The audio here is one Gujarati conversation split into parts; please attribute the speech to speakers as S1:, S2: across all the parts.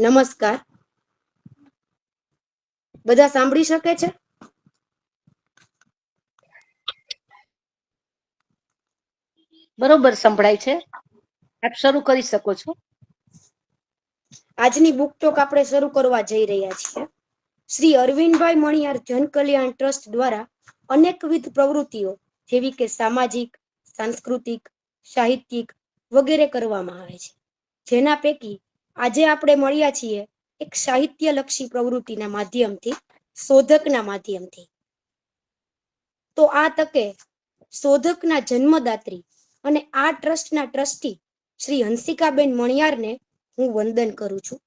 S1: નમસ્કાર. બધા સાંભળી શકે છે?
S2: બરોબર સંભળાય છે. આપ શરૂ કરી શકો છો.
S1: આજની બુક ટોક આપણે શરૂ કરવા જઈ રહ્યા છીએ. શ્રી અરવિંદભાઈ મણિયાર જન કલ્યાણ ટ્રસ્ટ દ્વારા અનેકવિધ પ્રવૃત્તિઓ જેવી કે સામાજિક, સાંસ્કૃતિક, સાહિત્યિક વગેરે કરવામાં આવે છે. જેના પૈકી આજે આપણે મળ્યા છીએ એક સાહિત્યલક્ષી પ્રવૃત્તિના માધ્યમથી, શોધકના માધ્યમથી. તો આ તકે શોધકના જન્મદાત્રી અને આ ટ્રસ્ટના ટ્રસ્ટી શ્રી હંસિકાબેન મણિયારને હું વંદન કરું છું.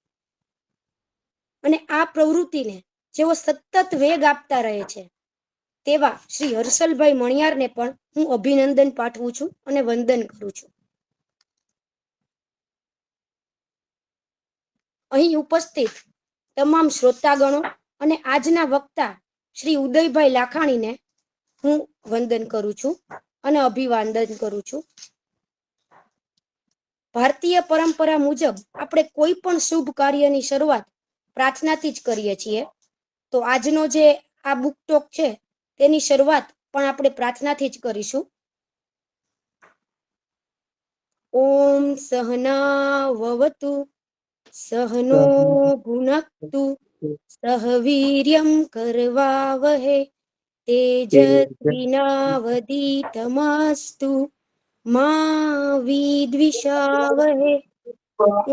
S1: અને આ પ્રવૃત્તિને જેઓ સતત વેગ આપતા રહે છે તેવા શ્રી હર્ષલભાઈ મણિયારને પણ હું અભિનંદન પાઠવું છું અને વંદન કરું છું. અહીં ઉપસ્થિત તમામ શ્રોતાગણો અને આજના વક્તા શ્રી ઉદયભાઈ લાખાણીને હું વંદન કરું છું અને અભિવાદન કરું છું. ભારતીય પરંપરા મુજબ આપણે કોઈ પણ શુભ કાર્યની શરૂઆત પ્રાર્થનાથી જ કરીએ છીએ. તો આજનો જે આ બુક ટોક છે તેની શરૂઆત પણ આપણે પ્રાર્થનાથી જ કરીશું. ઓમ સહના વવતુ સહનો ભુનક્તુ સહ વીર્યમ કરવાવહે તેજસ્વિનાવધીતમસ્તુ મા વિદ્વિષાવહે.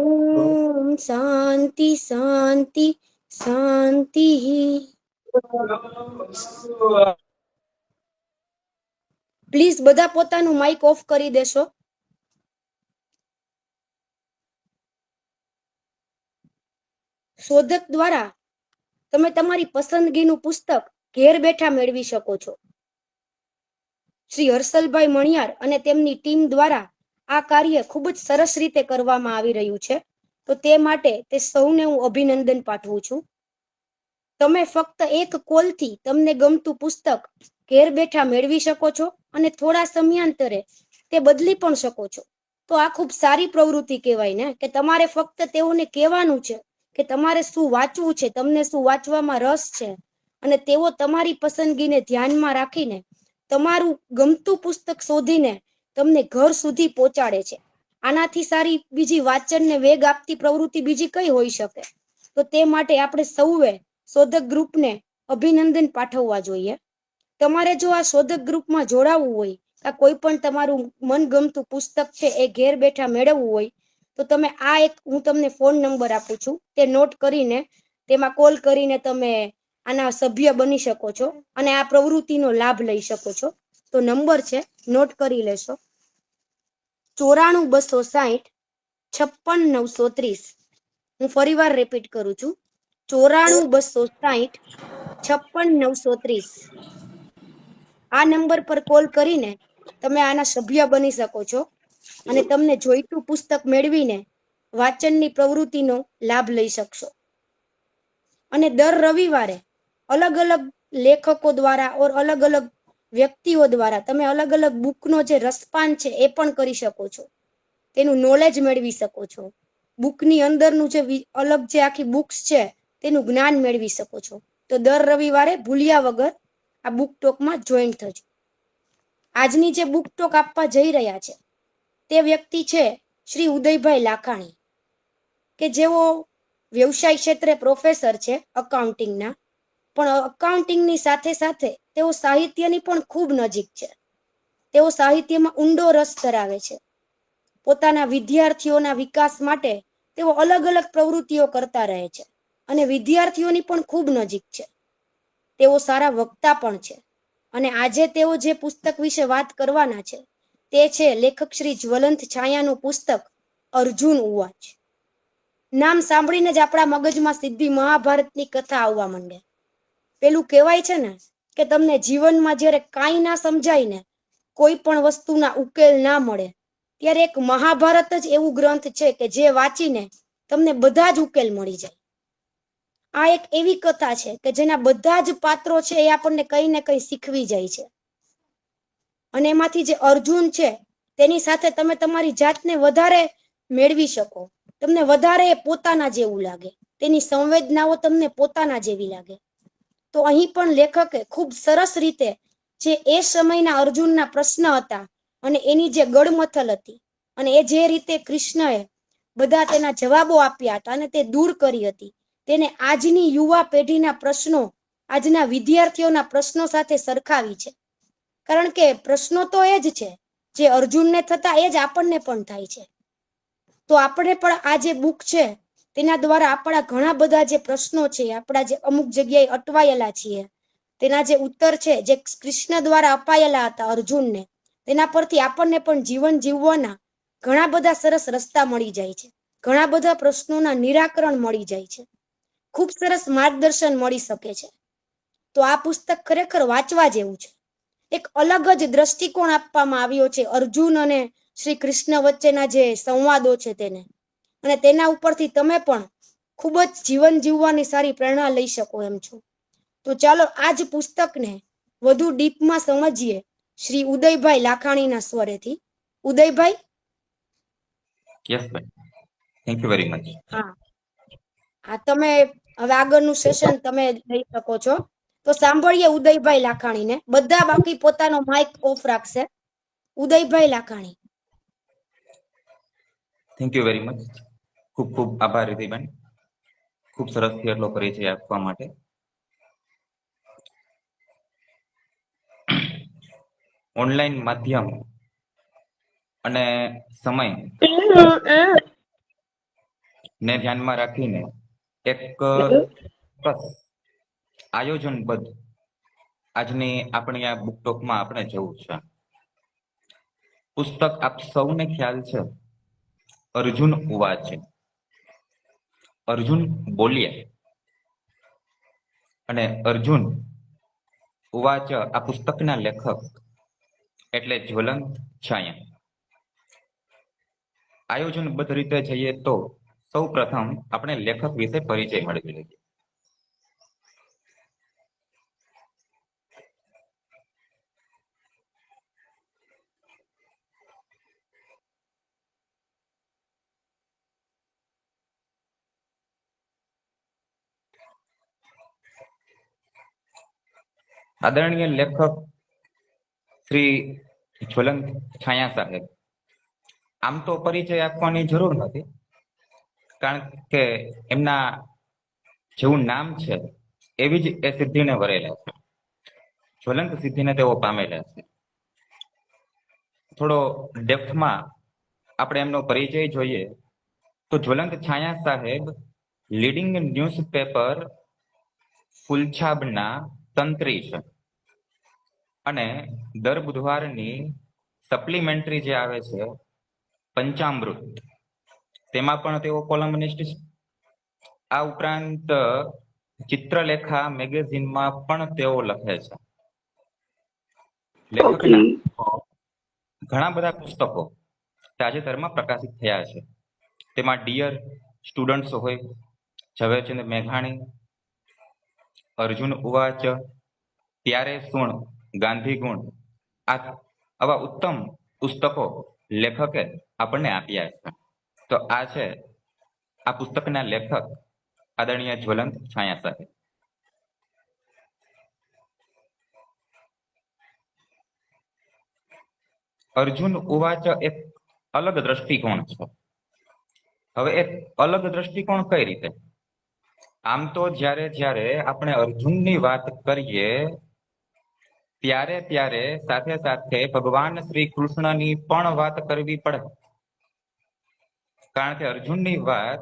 S1: ઓમ શાંતિ શાંતિ શાંતિ. પ્લીઝ બધા પોતાનું માઇક ઓફ કરી દેશો. શોધક દ્વારા તમે તમારી પસંદગીનું પુસ્તક ઘેર બેઠા મેળવી શકો છો. શ્રી હર્ષલભાઈ મણિયાર અને તેમની ટીમ દ્વારા આ કાર્ય ખૂબ જ સરસ રીતે કરવામાં આવી રહ્યું છે. તો તે માટે તે સૌને હું અભિનંદન પાઠવું છું. તમે ફક્ત એક કોલથી તમને ગમતું પુસ્તક ઘેર બેઠા મેળવી શકો છો અને થોડા સમયાંતરે તે બદલી પણ શકો છો. તો આ ખૂબ સારી પ્રવૃત્તિ કહેવાય ને, કે તમારે ફક્ત તેઓને કહેવાનું છે કે તમારે શું વાંચવું છે, તમને શું વાંચવામાં રસ છે, અને તેઓ તમારી પસંદગીને ધ્યાનમાં રાખીને તમારું ગમતું પુસ્તક શોધીને તમને ઘર સુધી પહોંચાડે છે. આનાથી સારી બીજી વાંચનને વેગ આપતી પ્રવૃત્તિ બીજી કઈ હોઈ શકે? તો તે માટે આપણે સૌએ શોધક ગ્રુપને અભિનંદન પાઠવવા જોઈએ. તમારે જો આ શોધક ગ્રુપમાં જોડાવવું હોય, આ કોઈ પણ તમારું મનગમતું પુસ્તક છે એ ઘેર બેઠા મેળવવું હોય, તો તમે આ એક હું તમને ફોન નંબર આપું છું, તે નોટ કરીને તેમાં કોલ કરીને તમે આના સભ્ય બની શકો છો અને આ પ્રવૃત્તિનો લાભ લઈ શકો છો. તો નંબર છે, નોટ કરી લેશો: 94 260 56 930. હું ફરી વાર રિપીટ કરું છું: 94 260 56 930. આ નંબર પર કોલ કરીને તમે આના સભ્ય બની શકો છો અને તમને જોઈતું પુસ્તક મેળવીને વાંચનની પ્રવૃત્તિનો લાભ લઈ શકશો. અને દર રવિવારે અલગ અલગ લેખકો દ્વારા ઓર અલગ અલગ વ્યક્તિઓ દ્વારા તમે અલગ અલગ બુકનો જે રસપાન છે એ પણ કરી શકો છો. તેનું નોલેજ મેળવી શકો છો. બુકની અંદરનું જે અલગ જે આખી બુક્સ છે તેનું જ્ઞાન મેળવી શકો છો. તો દર રવિવારે ભૂલ્યા વગર આ બુક ટોકમાં જોઈન થજો. આજની જે બુક ટોક આપવા જઈ રહ્યા છે તે વ્યક્તિ છે શ્રી ઉદયભાઈ લાખાણી, કે જેઓ વ્યવસાય ક્ષેત્રે પ્રોફેસર છે અકાઉન્ટિંગના, પણ અકાઉન્ટિંગની સાથે સાથે તેઓ સાહિત્યની પણ ખૂબ નજીક છે. તેઓ સાહિત્યમાં ઊંડો રસ ધરાવે છે. પોતાના વિદ્યાર્થીઓના વિકાસ માટે તેઓ અલગ અલગ પ્રવૃત્તિઓ કરતા રહે છે અને વિદ્યાર્થીઓની પણ ખૂબ નજીક છે. તેઓ સારા વક્તા પણ છે અને આજે તેઓ જે પુસ્તક વિશે વાત કરવાના છે તે છે લેખક શ્રી જ્વલંત છાયાનું પુસ્તક અર્જુન ઉવાચ. નામ સાંભળીને જ આપણા મગજમાં સીધી મહાભારતની કથા આવવા માંડે. પેલું કહેવાય છે ને કે તમને જીવનમાં જ્યારે કાંઈ ના સમજાય ને, કોઈ પણ વસ્તુના ઉકેલ ના મળે, ત્યારે એક મહાભારત જ એવું ગ્રંથ છે કે જે વાંચીને તમને બધા જ ઉકેલ મળી જાય. આ એક એવી કથા છે કે જેના બધા જ પાત્રો છે એ આપણને કઈ ને કઈ શીખવી જાય છે. અને એમાંથી જે અર્જુન છે તેની સાથે તમે તમારી જાતને વધારે મેળવી શકો. તમને વધારે પોતાના જેવું લાગે, તેની સંવેદનાઓ તમને પોતાના જેવી લાગે. તો અહીં પણ લેખકે ખૂબ સરસ રીતે જે એ સમયના અર્જુનના પ્રશ્ન હતા અને એની જે ગડમથલ હતી અને એ જે રીતે કૃષ્ણએ બધા તેના જવાબો આપ્યા હતા અને તે દૂર કરી હતી, તેને આજની યુવા પેઢીના પ્રશ્નો, આજના વિદ્યાર્થીઓના પ્રશ્નો સાથે સરખાવી છે. કારણ કે પ્રશ્નો તો એ જ છે જે અર્જુનને થતા, એ જ આપણને પણ થાય છે. તો આપણે પણ આ જે બુક છે તેના દ્વારા આપણા ઘણા બધા જે પ્રશ્નો છે, આપણા જે અમુક જગ્યાએ અટવાયેલા છીએ, તેના જે ઉત્તર છે જે કૃષ્ણ દ્વારા અપાયેલા હતા અર્જુનને, તેના પરથી આપણને પણ જીવન જીવવાના ઘણા બધા સરસ રસ્તા મળી જાય છે. ઘણા બધા પ્રશ્નોના નિરાકરણ મળી જાય છે. ખૂબ સરસ માર્ગદર્શન મળી શકે છે. તો આ પુસ્તક ખરેખર વાંચવા જેવું છે. એક અલગ જ દ્રષ્ટિકોણ આપવામાં આવ્યો છે અર્જુન અને શ્રી કૃષ્ણ વચ્ચેના જે સંવાદો છે તેને, અને તેના ઉપરથી તમે પણ ખૂબ જ જીવન જીવવાની સારી પ્રેરણા લઈ શકો એમ છો. તો ચાલો આ જ પુસ્તકને વધુ ડીપમાં સમજીએ શ્રી ઉદયભાઈ લાખાણીના સ્વરેથી. ઉદયભાઈ.
S3: યસ ભાઈ, થેન્ક યુ વેરી મચ.
S1: હા હા, તમે હવે આગળનું સેશન તમે લઈ શકો છો. તો સાંભળીએ ઉદયભાઈ લાખાણીને. બધા બાકી પોતાનો માઇક ઓફ રાખશે. Udaybhai Lakhani.
S3: Thank you very much. ખૂબ ખૂબ આભાર રીતિબેન, ખૂબ સરસથી એટલો પરિચય આપવા માટે. ઓનલાઈન માધ્યમ અને સમય ને ધ્યાનમાં રાખીને એક આયોજનબદ્ધ આજની આપણી આ બુક ટોકમાં આપણે જવું છે. પુસ્તક આપ સૌને ખ્યાલ છે, અર્જુન ઉવાચ. અર્જુન બોલ્યા અને અર્જુન ઉવાચ આ પુસ્તકના લેખક એટલે જ્વલંત છાયા. આયોજનબદ્ધ રીતે જઈએ તો સૌ પ્રથમ આપણે લેખક વિશે પરિચય મેળવી લઈએ. આદરણીય લેખક શ્રી જ્વલંત છાયા સાહેબ. આમ તો પરિચય આપવાની જરૂર નથી, કારણ કે એમના જેવું નામ છે એવી જ એ સિદ્ધિને વરેલા છે. જ્વલંત સિદ્ધિને તેઓ પામેલા છે. થોડો ડેપ્થમાં આપણે એમનો પરિચય જોઈએ તો જ્વલંત છાયા સાહેબ લીડિંગ ન્યૂઝપેપર ફૂલછાબના તંત્રી છે અને દર બુધવારની સપ્લિમેન્ટરી જે આવે છે પંચામૃત, તેમાં પણ તેઓ કોલમનિસ્ટ છે. આ ઉપરાંત ચિત્રલેખા મેગેઝિનમાં પણ તેઓ લખે છે. લેખકના ઘણા બધા પુસ્તકો તાજેતરમાં પ્રકાશિત થયા છે. તેમાં ડિયર સ્ટુડન્ટ્સ હોય, ઝવેરચંદ મેઘાણી, અર્જુન ઉવાચ, ત્યારે સુણ, ગાંધી ગુણ, આવા ઉત્તમ પુસ્તકો લેખકે આપણને આપ્યા છે. તો આ છે આ પુસ્તકના લેખક આદરણીય જ્વલંત છાયા સાહેબ. અર્જુન ઉવાચ એક અલગ દ્રષ્ટિકોણ છે. હવે એક અલગ દ્રષ્ટિકોણ કઈ રીતે? આમ તો જ્યારે આપણે અર્જુનની વાત કરીએ ત્યારે સાથે સાથે ભગવાન શ્રી કૃષ્ણની પણ વાત કરવી પડે, કારણ કે અર્જુનની વાત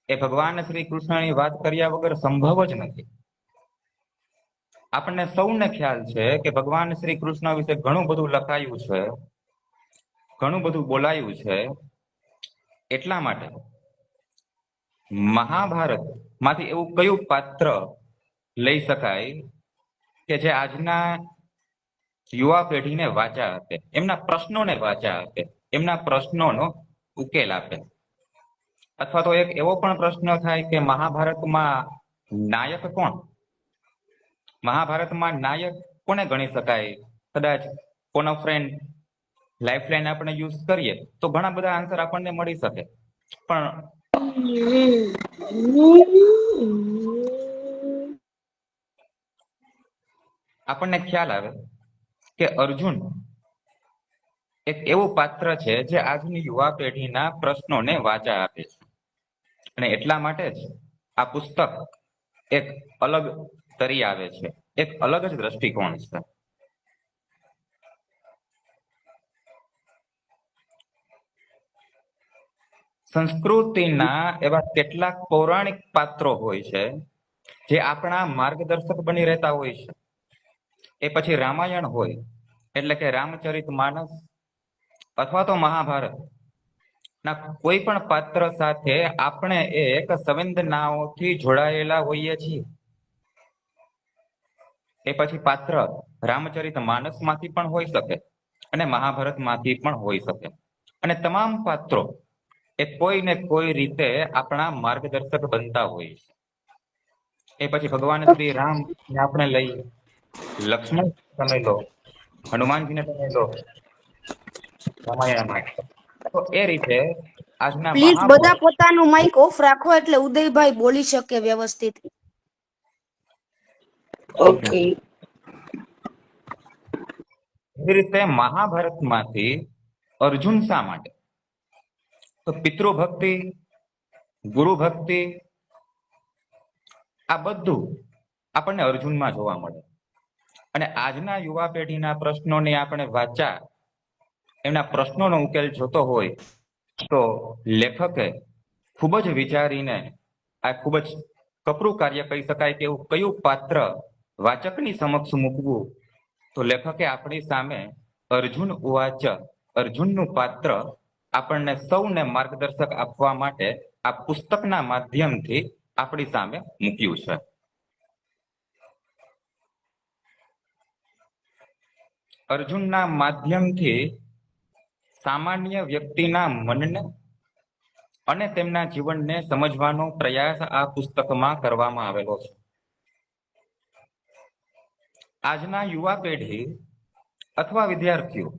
S3: એ ભગવાન શ્રી કૃષ્ણની વાત કર્યા વગર સંભવ જ નથી. આપણને સૌને ખ્યાલ છે કે ભગવાન શ્રી કૃષ્ણ વિશે ઘણું બધું લખાયું છે, ઘણું બધું બોલાયું છે. એટલા માટે મહાભારત માંથી એવું કયું પાત્ર લઈ શકાય કે જે આજના યુવા પેઢીને વાચા આપે, એમના પ્રશ્નોને વાચા આપે, એમના પ્રશ્નોનો ઉકેલ આપે? અથવા તો એક એવો પણ પ્રશ્ન થાય કે મહાભારતમાં નાયક કોણ? મહાભારતમાં નાયક કોને ગણી શકાય? કદાચ કોનો ફ્રેન્ડ લાઈફ લાઈન આપણે યુઝ કરીએ તો ઘણા બધા આન્સર આપણને મળી શકે. પણ આપણને ખ્યાલ આવે કે અર્જુન એક એવું પાત્ર છે જે આજની યુવા પેઢીના પ્રશ્નોને વાચા આપે છે, અને એટલા માટે જ આ પુસ્તક એક અલગ તરી આવે છે, એક અલગ જ દ્રષ્ટિકોણ છે. સંસ્કૃતિના એવા કેટલાક પૌરાણિક પાત્રો હોય છે જે આપણા માર્ગદર્શક બની રહેતા હોય છે. એ પછી રામાયણ હોય એટલે કે રામચરિત માનસ, અથવા તો મહાભારત ના કોઈ પણ પાત્ર સાથે આપણે એક સંવેદનાઓથી જોડાયેલા હોઈએ છીએ. એ પછી પાત્ર રામચરિત માનસમાંથી પણ હોઈ શકે અને મહાભારતમાંથી પણ હોઈ શકે, અને તમામ પાત્રો એ કોઈ ને કોઈ રીતે આપણા માર્ગદર્શક બનતા હોય છે. એ પછી ભગવાન શ્રી રામ ને આપણે લઈએ, લક્ષ્મણ તમે લો, હનુમાનજીને તમે લો રામાયણમાં, તો એ રીતે આજના
S1: પ્લીઝ બધા પોતાનું માઇક ઓફ રાખો એટલે ઉદયભાઈ બોલી શકે વ્યવસ્થિત.
S2: ઓકે.
S3: એ રીતે મહાભારતમાંથી અર્જુન શા માટે? તો પિતૃભક્તિ, ગુરુ ભક્તિ, આ બધું આપણને અર્જુનમાં જોવા મળે. અને આજના યુવા પેઢીના પ્રશ્નોની આપણે વાચા, એમના પ્રશ્નોનો ઉકેલ જોતો હોય તો લેખકે ખૂબ જ વિચારીને આ ખૂબ જ કપરું કાર્ય કહી શકાય કે એવું કયું પાત્ર વાચકની સમક્ષ મૂકવું, તો લેખકે આપણી સામે અર્જુન ઉવાચ, અર્જુનનું પાત્ર આપણને સૌને માર્ગદર્શક આપવા માટે આ પુસ્તકના માધ્યમથી આપણી સામે મૂક્યું છે. અર્જુનના માધ્યમથી સામાન્ય વ્યક્તિના મનને અને તેમના જીવનને સમજવાનો પ્રયાસ આ પુસ્તકમાં કરવામાં આવેલો છે. આજના યુવા પેઢી અથવા વિદ્યાર્થીઓ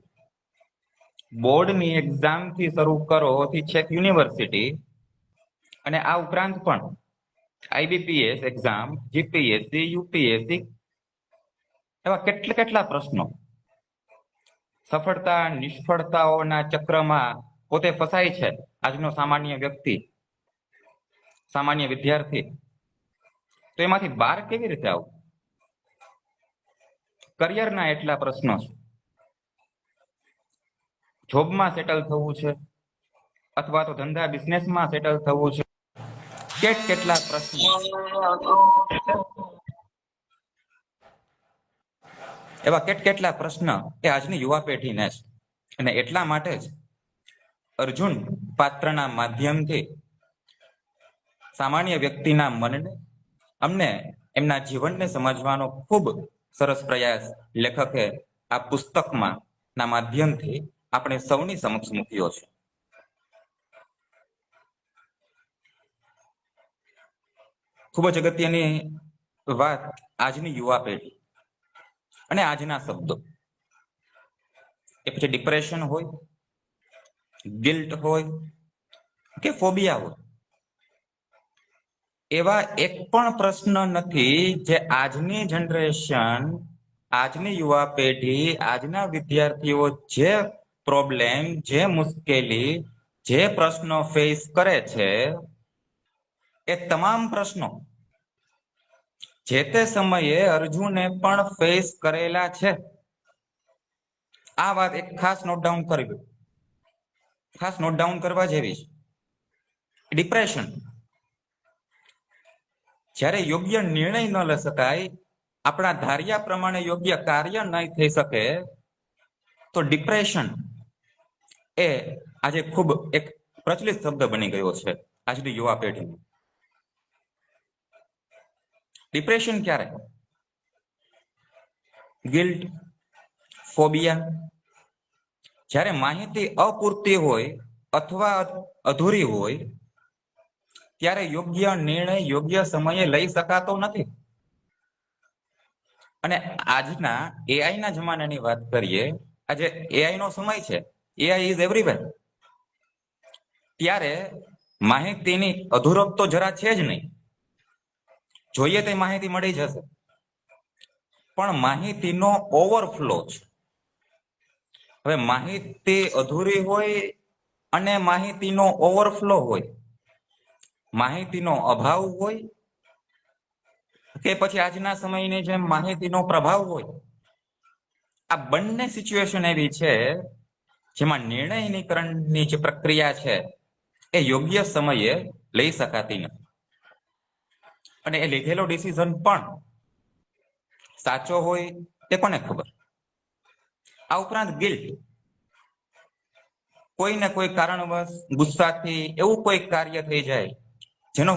S3: બોર્ડની એક્ઝામથી શરૂ કરો થી છેક યુનિવર્સિટી, અને આ ઉપરાંત પણ IBPS એક્ઝામ, GPSC, UPSC, એવા કેટલા પ્રશ્નો સફળતા નિષ્ફળતાઓના ચક્રમાં પોતે ફસાય છે આજનો સામાન્ય વ્યક્તિ, સામાન્ય વિદ્યાર્થી. તો એમાંથી બહાર કેવી રીતે આવું? કરિયરના એટલા પ્રશ્નો છે, જોબમાં સેટલ થવું છે અથવા તો ધંધા બિઝનેસમાં સેટલ થવું છે, કેટલા પ્રશ્નો, એવા કેટલા પ્રશ્ન એ આજની યુવા પેઢીને છે. અને એટલા માટે જ અર્જુન પાત્રના માધ્યમથી સામાન્ય વ્યક્તિના મનને, અમને એમના જીવનને સમજવાનો ખૂબ સરસ પ્રયાસ લેખકે આ પુસ્તકમાં ના માધ્યમથી આપણે સૌની સમક્ષ મૂક્યો છે. ખૂબ જ અગત્યની વાત આજની યુવા પેઢી અને આજના શબ્દો, એ પછી ડિપ્રેશન હોય, ગિલ્ટ હોય કે ફોબિયા હોય, એવા એક પણ પ્રશ્ન નથી જે આજની જનરેશન, આજની યુવા પેઢી, આજના વિદ્યાર્થીઓ જે પ્રોબ્લેમ, જે મુશ્કેલી, જે પ્રશ્નો ફેસ કરે છે, એ તમામ પ્રશ્નો જે તે સમયે અર્જુને પણ ફેસ કરેલા છે. આ વાત એક ખાસ નોટ ડાઉન કરવી, ખાસ નોટ ડાઉન કરવા જેવી છે. ડિપ્રેશન, જ્યારે યોગ્ય નિર્ણય ન લઈ શકાય, આપણા ધાર્યા પ્રમાણે યોગ્ય કાર્ય નહીં થઈ શકે, તો ડિપ્રેશન એ આજે ખૂબ એક પ્રચલિત શબ્દ બની ગયો છે આજની યુવા પેઢીમાં. ડિપ્રેશન ક્યારે? ગિલ્ટ, ફોબિયા, જ્યારે માહિતી અપૂરતી હોય અથવા અધૂરી હોય, ત્યારે યોગ્ય નિર્ણય યોગ્ય સમયે લઈ શકાતો નથી. અને આજના AI ના જમાનાની વાત કરીએ, આજે AI નો સમય છે, AI ઇઝ એવરીવેર. ત્યારે માહિતીની અધૂરપ તો જરા છે જ નહીં. જોઈએ તે માહિતી મળી જશે, પણ માહિતીનો ઓવરફ્લો છે. હવે માહિતી અધૂરી હોય અને માહિતીનો ઓવરફ્લો હોય, માહિતીનો અભાવ હોય કે પછી આજના સમયની જેમ માહિતીનો પ્રભાવ હોય, આ બંને સિચ્યુએશન એવી છે જેમાં નિર્ણયનીકરણની જે પ્રક્રિયા છે એ યોગ્ય સમયે લઈ શકાતી નથી. અને એ લીધેલો ડિસિઝન પણ સાચો હોય તે કોને ખબર. આ ઉપરાંત ગિલ્ટ, કોઈ ને કોઈ કારણવશ ગુસ્સાથી એવું કોઈ કાર્ય થઈ જાય જેનો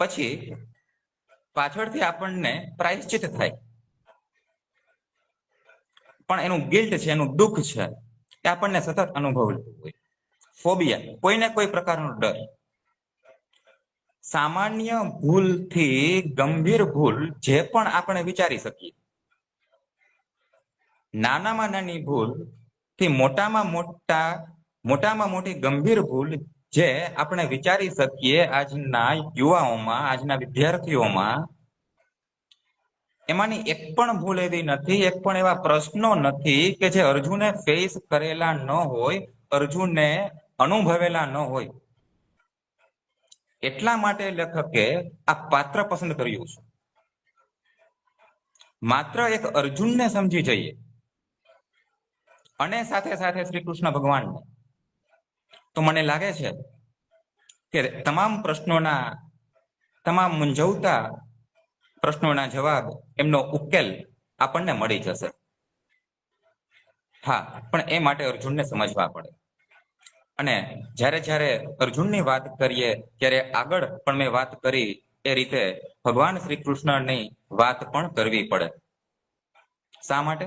S3: પછી પાછળથી આપણને પ્રાયશ્ચિત થાય, પણ એનું ગિલ્ટ છે, એનું દુઃખ છે એ આપણને સતત અનુભવતું હોય. ફોબિયા, કોઈને કોઈ પ્રકારનો ડર. સામાન્ય ભૂલથી ગંભીર ભૂલ જે પણ આપણે વિચારી શકીએ, નાનામાં નાની ભૂલ થી મોટામાં મોટી ગંભીર ભૂલ જે આપણે વિચારી શકીએ, આજના યુવાઓમાં, આજના વિદ્યાર્થીઓમાં એમાંની એક પણ ભૂલ એવી નથી, એક પણ એવા પ્રશ્નો નથી કે જે અર્જુને ફેસ કરેલા ન હોય, અર્જુને અનુભવેલા ન હોય. એટલા માટે લેખકે આ પાત્ર પસંદ કર્યું છે. માત્ર એક અર્જુનને સમજી જઈએ અને સાથે સાથે શ્રી કૃષ્ણ ભગવાનને, તો મને લાગે છે કે તમામ પ્રશ્નોના, તમામ મૂંઝવતા પ્રશ્નોના જવાબ, એમનો ઉકેલ આપણને મળી જશે. હા, પણ એ માટે અર્જુનને સમજવા પડે. અને જ્યારે જ્યારે અર્જુનની વાત કરીએ ત્યારે આગળ પણ મેં વાત કરી એ રીતે ભગવાન શ્રી કૃષ્ણની વાત પણ કરવી પડે. શા માટે?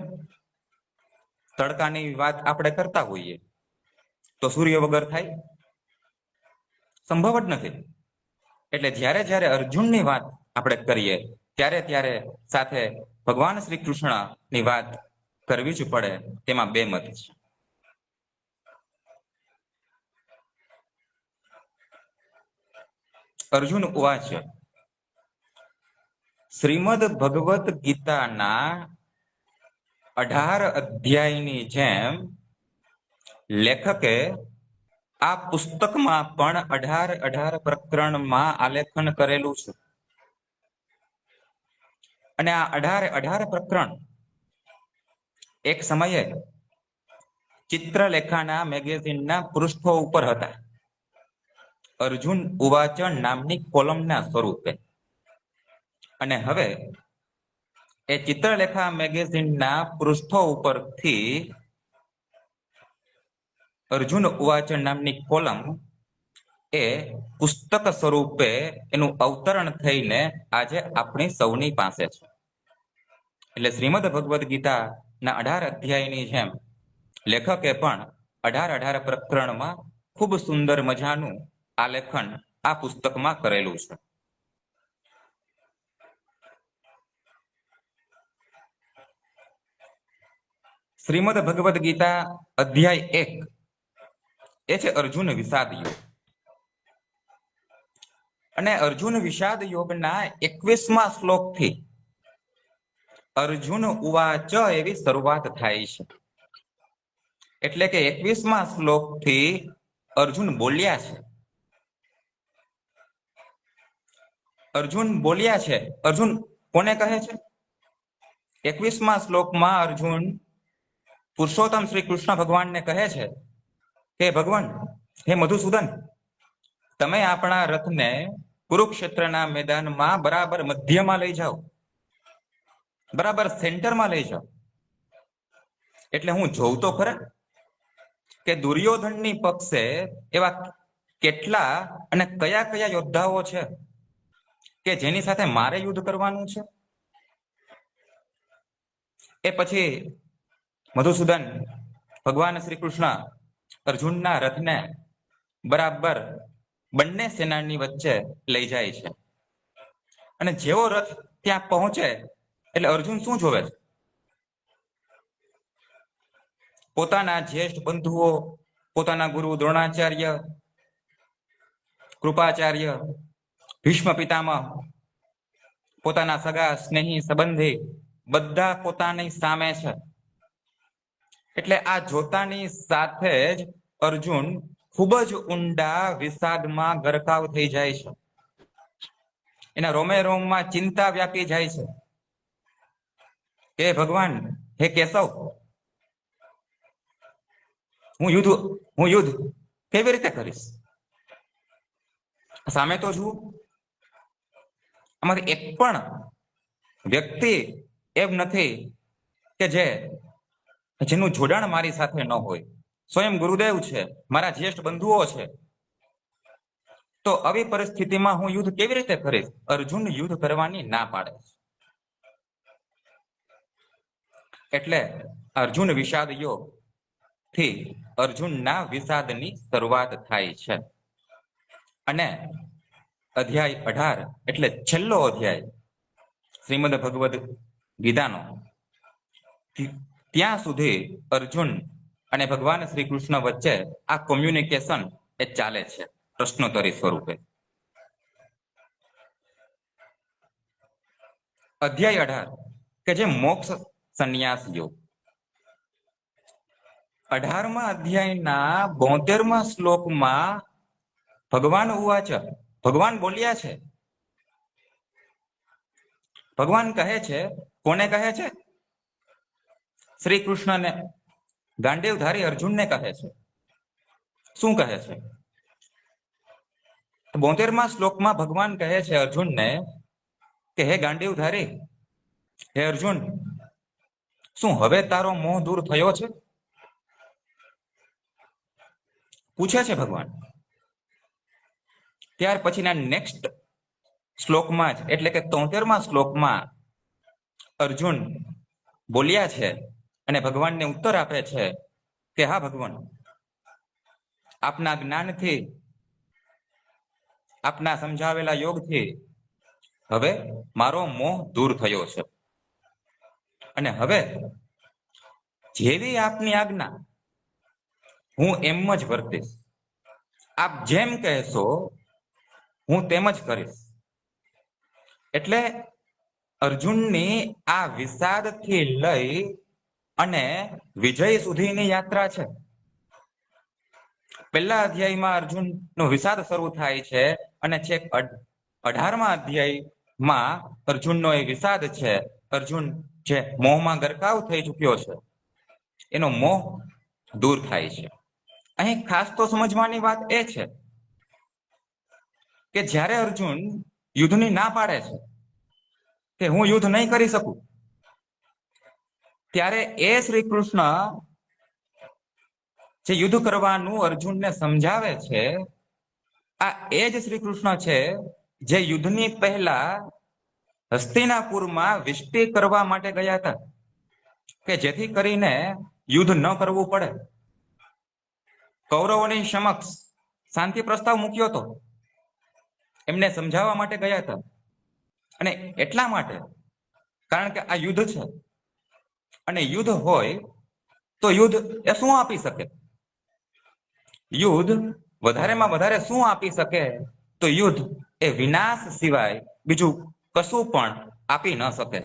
S3: તડકાની વાત આપણે કરતા હોઈએ તો સૂર્ય વગર થાય? સંભવ જ નથી. એટલે જ્યારે જ્યારે અર્જુનની વાત આપણે કરીએ ત્યારે ત્યારે સાથે ભગવાન શ્રી કૃષ્ણની વાત કરવી જ પડે. તેમાં બે મત છે. અર્જુન ઉવાચ, શ્રીમદ ભગવદ ગીતાના 18 અધ્યાયની જેમ લેખકે આ પુસ્તકમાં પણ 18 પ્રકરણમાં આલેખન કરેલું છે. અને આ 18 પ્રકરણ એક સમયે ચિત્રલેખાના મેગેઝિનના પૃષ્ઠો ઉપર હતા, અર્જુન ઉવાચ નામની કોલમના સ્વરૂપે. અને હવે એ ચિત્રલેખા મેગેઝિનના પૃષ્ઠો ઉપરથી અર્જુન ઉવાચ નામની કોલમ એ પુસ્તક સ્વરૂપે એનું અવતરણ થઈને આજે આપણી સૌની પાસે છે. એટલે શ્રીમદ ભગવદ ગીતાના 18 અધ્યાયની જેમ લેખકે પણ 18 પ્રકરણમાં ખૂબ સુંદર મજાનું આલેખન આ પુસ્તકમાં કરેલું છે. શ્રીમદ ભગવદ ગીતા અધ્યાય 1 એ છે અર્જુન વિષાદ યોગ. અને અર્જુન વિષાદ યોગના 21મા શ્લોકથી અર્જુન ઉવાચ એવી શરૂઆત થાય છે. એટલે કે 21મા શ્લોકથી અર્જુન બોલ્યા છે. અર્જુન બોલ્યા છે. અર્જુન કોને કહે છે? 21મા શ્લોકમાં અર્જુન પુરુષોત્તમ શ્રી કૃષ્ણ ભગવાનને કહે છે કે ભગવાન, હે મધુસૂદન, તમે આપણા રથને કુરુક્ષેત્રના મેદાનમાં બરાબર મધ્યમાં લઈ જાઓ, બરાબર સેન્ટરમાં લઈ જાઓ. એટલે હું જોઉં તો ખરા કે દુર્યોધનની પક્ષે એવા કેટલા અને કયા કયા યોદ્ધાઓ છે કે જેની સાથે મારે યુદ્ધ કરવાનું છે. એ પછી મધુસૂદન ભગવાન શ્રી કૃષ્ણ અર્જુનના રથને બરાબર બંને સેનાની વચ્ચે લઈ જાય છે. અને જેવો રથ ત્યાં પહોંચે એટલે અર્જુન શું જોવે છે? પોતાના જ્યેષ્ઠ બંધુઓ, પોતાના ગુરુ દ્રોણાચાર્ય, કૃપાચાર્ય, ભીષ્મ પિતામહ, પોતાના સગા સ્નેહી સંબંધી બધા પોતાની સામે છે. એટલે આ જોતાની સાથે જ અર્જુન ખૂબ જ ઊંડા વિષાદમાં ગરકાવ થઈ જાય છે. એના રોમે રોમમાં ચિંતા વ્યાપી જાય છે. હે ભગવાન, હે કેશવ, હું યુદ્ધ કેવી રીતે કરીશ? સામે તો જુઓ, આમાંથી એક પણ વ્યક્તિ એમ નથી કે જેનું જોડાણ મારી સાથે ન હોય. સ્વયં ગુરુદેવ છે, મારા જ્યેષ્ઠ બંધુઓ છે. તો આવી પરિસ્થિતિમાં હું યુદ્ધ કેવી રીતે કરીશ? અર્જુન યુદ્ધ કરવાની ના પાડે. એટલે અર્જુન વિષાદ યોગ થી અર્જુનના વિષાદની શરૂઆત થાય છે. અને અધ્યાય 18 એટલે છેલ્લો અધ્યાય શ્રીમદ ભગવદ ગીતાનો, ત્યાં સુધી અર્જુન અને ભગવાન શ્રી કૃષ્ણ વચ્ચે આ કોમ્યુનિકેશન એ ચાલે છે પ્રશ્નોત્તરી સ્વરૂપે. અધ્યાય 18 કે જે મોક્ષ સંન્યાસ યોગ, 18મા અધ્યાયના 72મા શ્લોકમાં ભગવાન ઉવાચ, ભગવાન બોલ્યા છે. ભગવાન કહે છે, કોને કહે છે? શ્રી કૃષ્ણને, ગાંડીવધારી અર્જુનને કહે છે. શું કહે છે? 72મા શ્લોકમાં ભગવાન કહે છે અર્જુનને કે હે ગાંડીવધારી, હે અર્જુન, શું હવે તારો મોહ દૂર થયો છે? પૂછે છે ભગવાન. ત્યાર પછીના નેક્સ્ટ શ્લોકમાં જ એટલે કે 73મા શ્લોકમાં અર્જુન બોલ્યા છે અને ભગવાનને ઉત્તર આપે છે કે હા ભગવાન, આપના જ્ઞાનથી, આપના સમજાવેલા યોગથી હવે મારો મોહ દૂર થયો છે. અને હવે જેવી આપની આજ્ઞા હું એમ જ વર્તીશ. આપ જેમ કહેશો હું તેમ જ કરીશ. એટલે અર્જુનની આ વિષાદથી લઈ અને વિજય સુધીની યાત્રા છે. પહેલા અધ્યાયમાં અર્જુનનો વિષાદ શરૂ થાય છે અને છેક 18મા અધ્યાયમાં અર્જુનનો એ વિષાદ છે. અર્જુન જે મોહમાં ગરકાવ થઈ ચૂક્યો છે એનો મોહ દૂર થાય છે. અહીં ખાસ તો સમજવાની વાત એ છે કે જ્યારે અર્જુન યુદ્ધની ના પાડે છે કે હું યુદ્ધ નહીં કરી શકું, ત્યારે એ શ્રી કૃષ્ણ જે યુદ્ધ કરવાનું અર્જુનને સમજાવે છે, આ એ જ શ્રી કૃષ્ણ છે જે યુદ્ધની પહેલા હસ્તિનાપુરમાં વિષ્ટિ કરવા માટે ગયા હતા કે જેથી કરીને યુદ્ધ ન કરવું પડે. કૌરવોની સમક્ષ શાંતિ પ્રસ્તાવ મૂક્યો હતો, એમને સમજાવવા માટે ગયા હતા. અને એટલા માટે, કારણ કે આ યુદ્ધ છે અને યુદ્ધ હોય તો યુદ્ધ એ શું આપી શકે? યુદ્ધ વધારેમાં વધારે શું આપી શકે? તો યુદ્ધ એ વિનાશ સિવાય બીજું કશું પણ આપી ન શકે.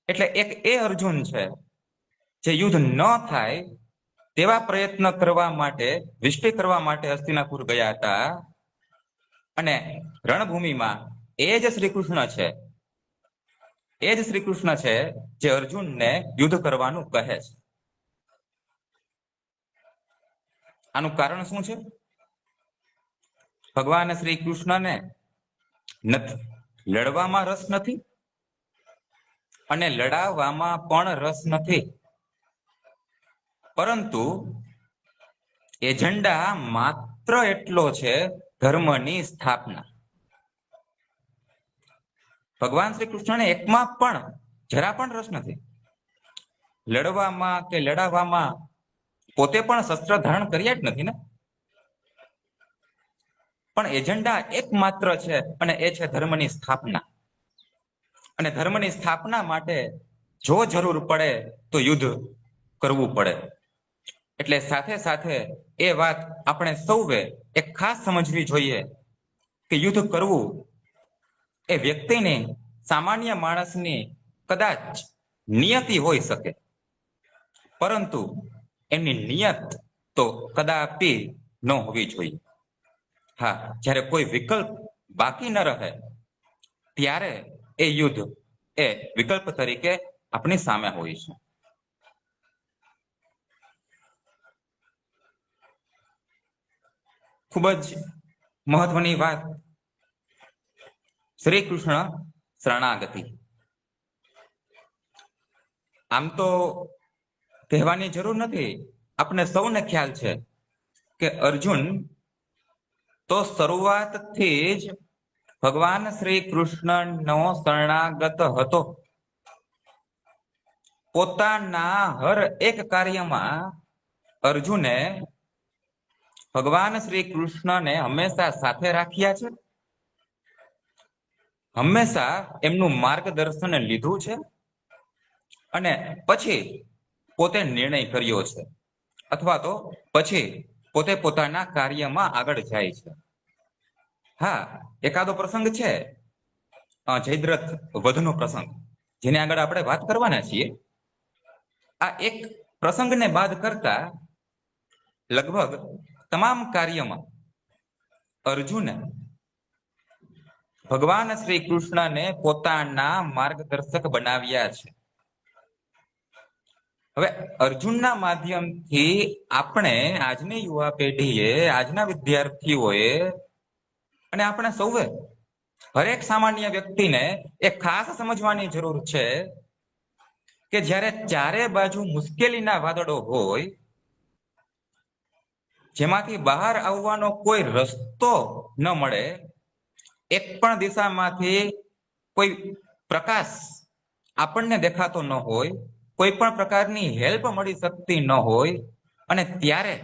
S3: એટલે એક એ અર્જુન છે જે યુદ્ધ ન થાય તેવા પ્રયત્ન કરવા માટે, વિષ્ટિ કરવા માટે હસ્તિનાપુર ગયા હતા. અને રણભૂમિમાં એ જ શ્રી કૃષ્ણ છે, એ જ શ્રી કૃષ્ણ છે જે અર્જુનને યુદ્ધ કરવાનું કહે છે. આનું કારણ શું છે? ભગવાન શ્રી કૃષ્ણને લડવામાં રસ નથી અને લડાવવામાં પણ રસ નથી, પરંતુ એજન્ડા માત્ર એટલો છે ધર્મની સ્થાપના. ભગવાન શ્રી કૃષ્ણને એકમાં પણ જરા પણ રસ નથી. લડવામાં કે લડાવવામાં પોતે પણ શસ્ત્ર ધારણ કર્યા જ નથી ને. પણ એજન્ડા એકમાત્ર છે અને એ છે ધર્મની સ્થાપના. અને ધર્મની સ્થાપના માટે જો જરૂર પડે તો યુદ્ધ કરવું પડે. એટલે સાથે સાથે એ વાત આપણે સૌએ એ ખાસ સમજવી જોઈએ કે યુદ્ધ કરવું એ વ્યક્તિની, સામાન્ય માણસની કદાચ નિયતિ હોઈ શકે, પરંતુ એમની નિયત તો કદાપી ન હોવી જોઈએ. હા, જ્યારે કોઈ વિકલ્પ બાકી ન રહે ત્યારે એ યુદ્ધ એ વિકલ્પ તરીકે આપણી સામે હોય છે. ખૂબ જ મહત્વની વાત, શ્રી કૃષ્ણ શરણાગતિ. આમ તો કહેવાની જરૂર નથી, આપણે સૌને ખ્યાલ છે કે અર્જુન તો શરૂઆતથી જ ભગવાન શ્રી કૃષ્ણનો શરણાગત હતો. પોતાના હર એક કાર્યમાં અર્જુને ભગવાન શ્રી કૃષ્ણને હંમેશા સાથે રાખ્યા છે, હંમેશા એમનું માર્ગદર્શન લીધું છે અને પછી પોતે નિર્ણય કર્યો છે, અથવા તો પછી પોતે પોતાના કાર્યમાં આગળ જાય છે. હા, એકાદો પ્રસંગ છે, જયદ્રથ વધનો પ્રસંગ, જેને આગળ આપણે વાત કરવાના છીએ. આ એક પ્રસંગને બાદ કરતા લગભગ તમામ કાર્યમાં અર્જુને ભગવાન શ્રી કૃષ્ણને પોતાના માર્ગદર્શક બનાવ્યા છે. હવે અર્જુનના માધ્યમથી આપણે, આજની યુવા પેઢીએ, આજના વિદ્યાર્થીઓએ અને આપણે સૌએ, હરેક સામાન્ય વ્યક્તિને એ ખાસ સમજવાની જરૂર છે કે જ્યારે ચારે બાજુ મુશ્કેલીના વાદળો હોય, જેમાંથી બહાર આવવાનો કોઈ રસ્તો ન મળે, એક પણ દિશામાંથી કોઈ પ્રકાશ આપણને દેખાતો ન હોય, કોઈ પણ પ્રકારની હેલ્પ મળી શકતી ન હોય, અને ત્યારે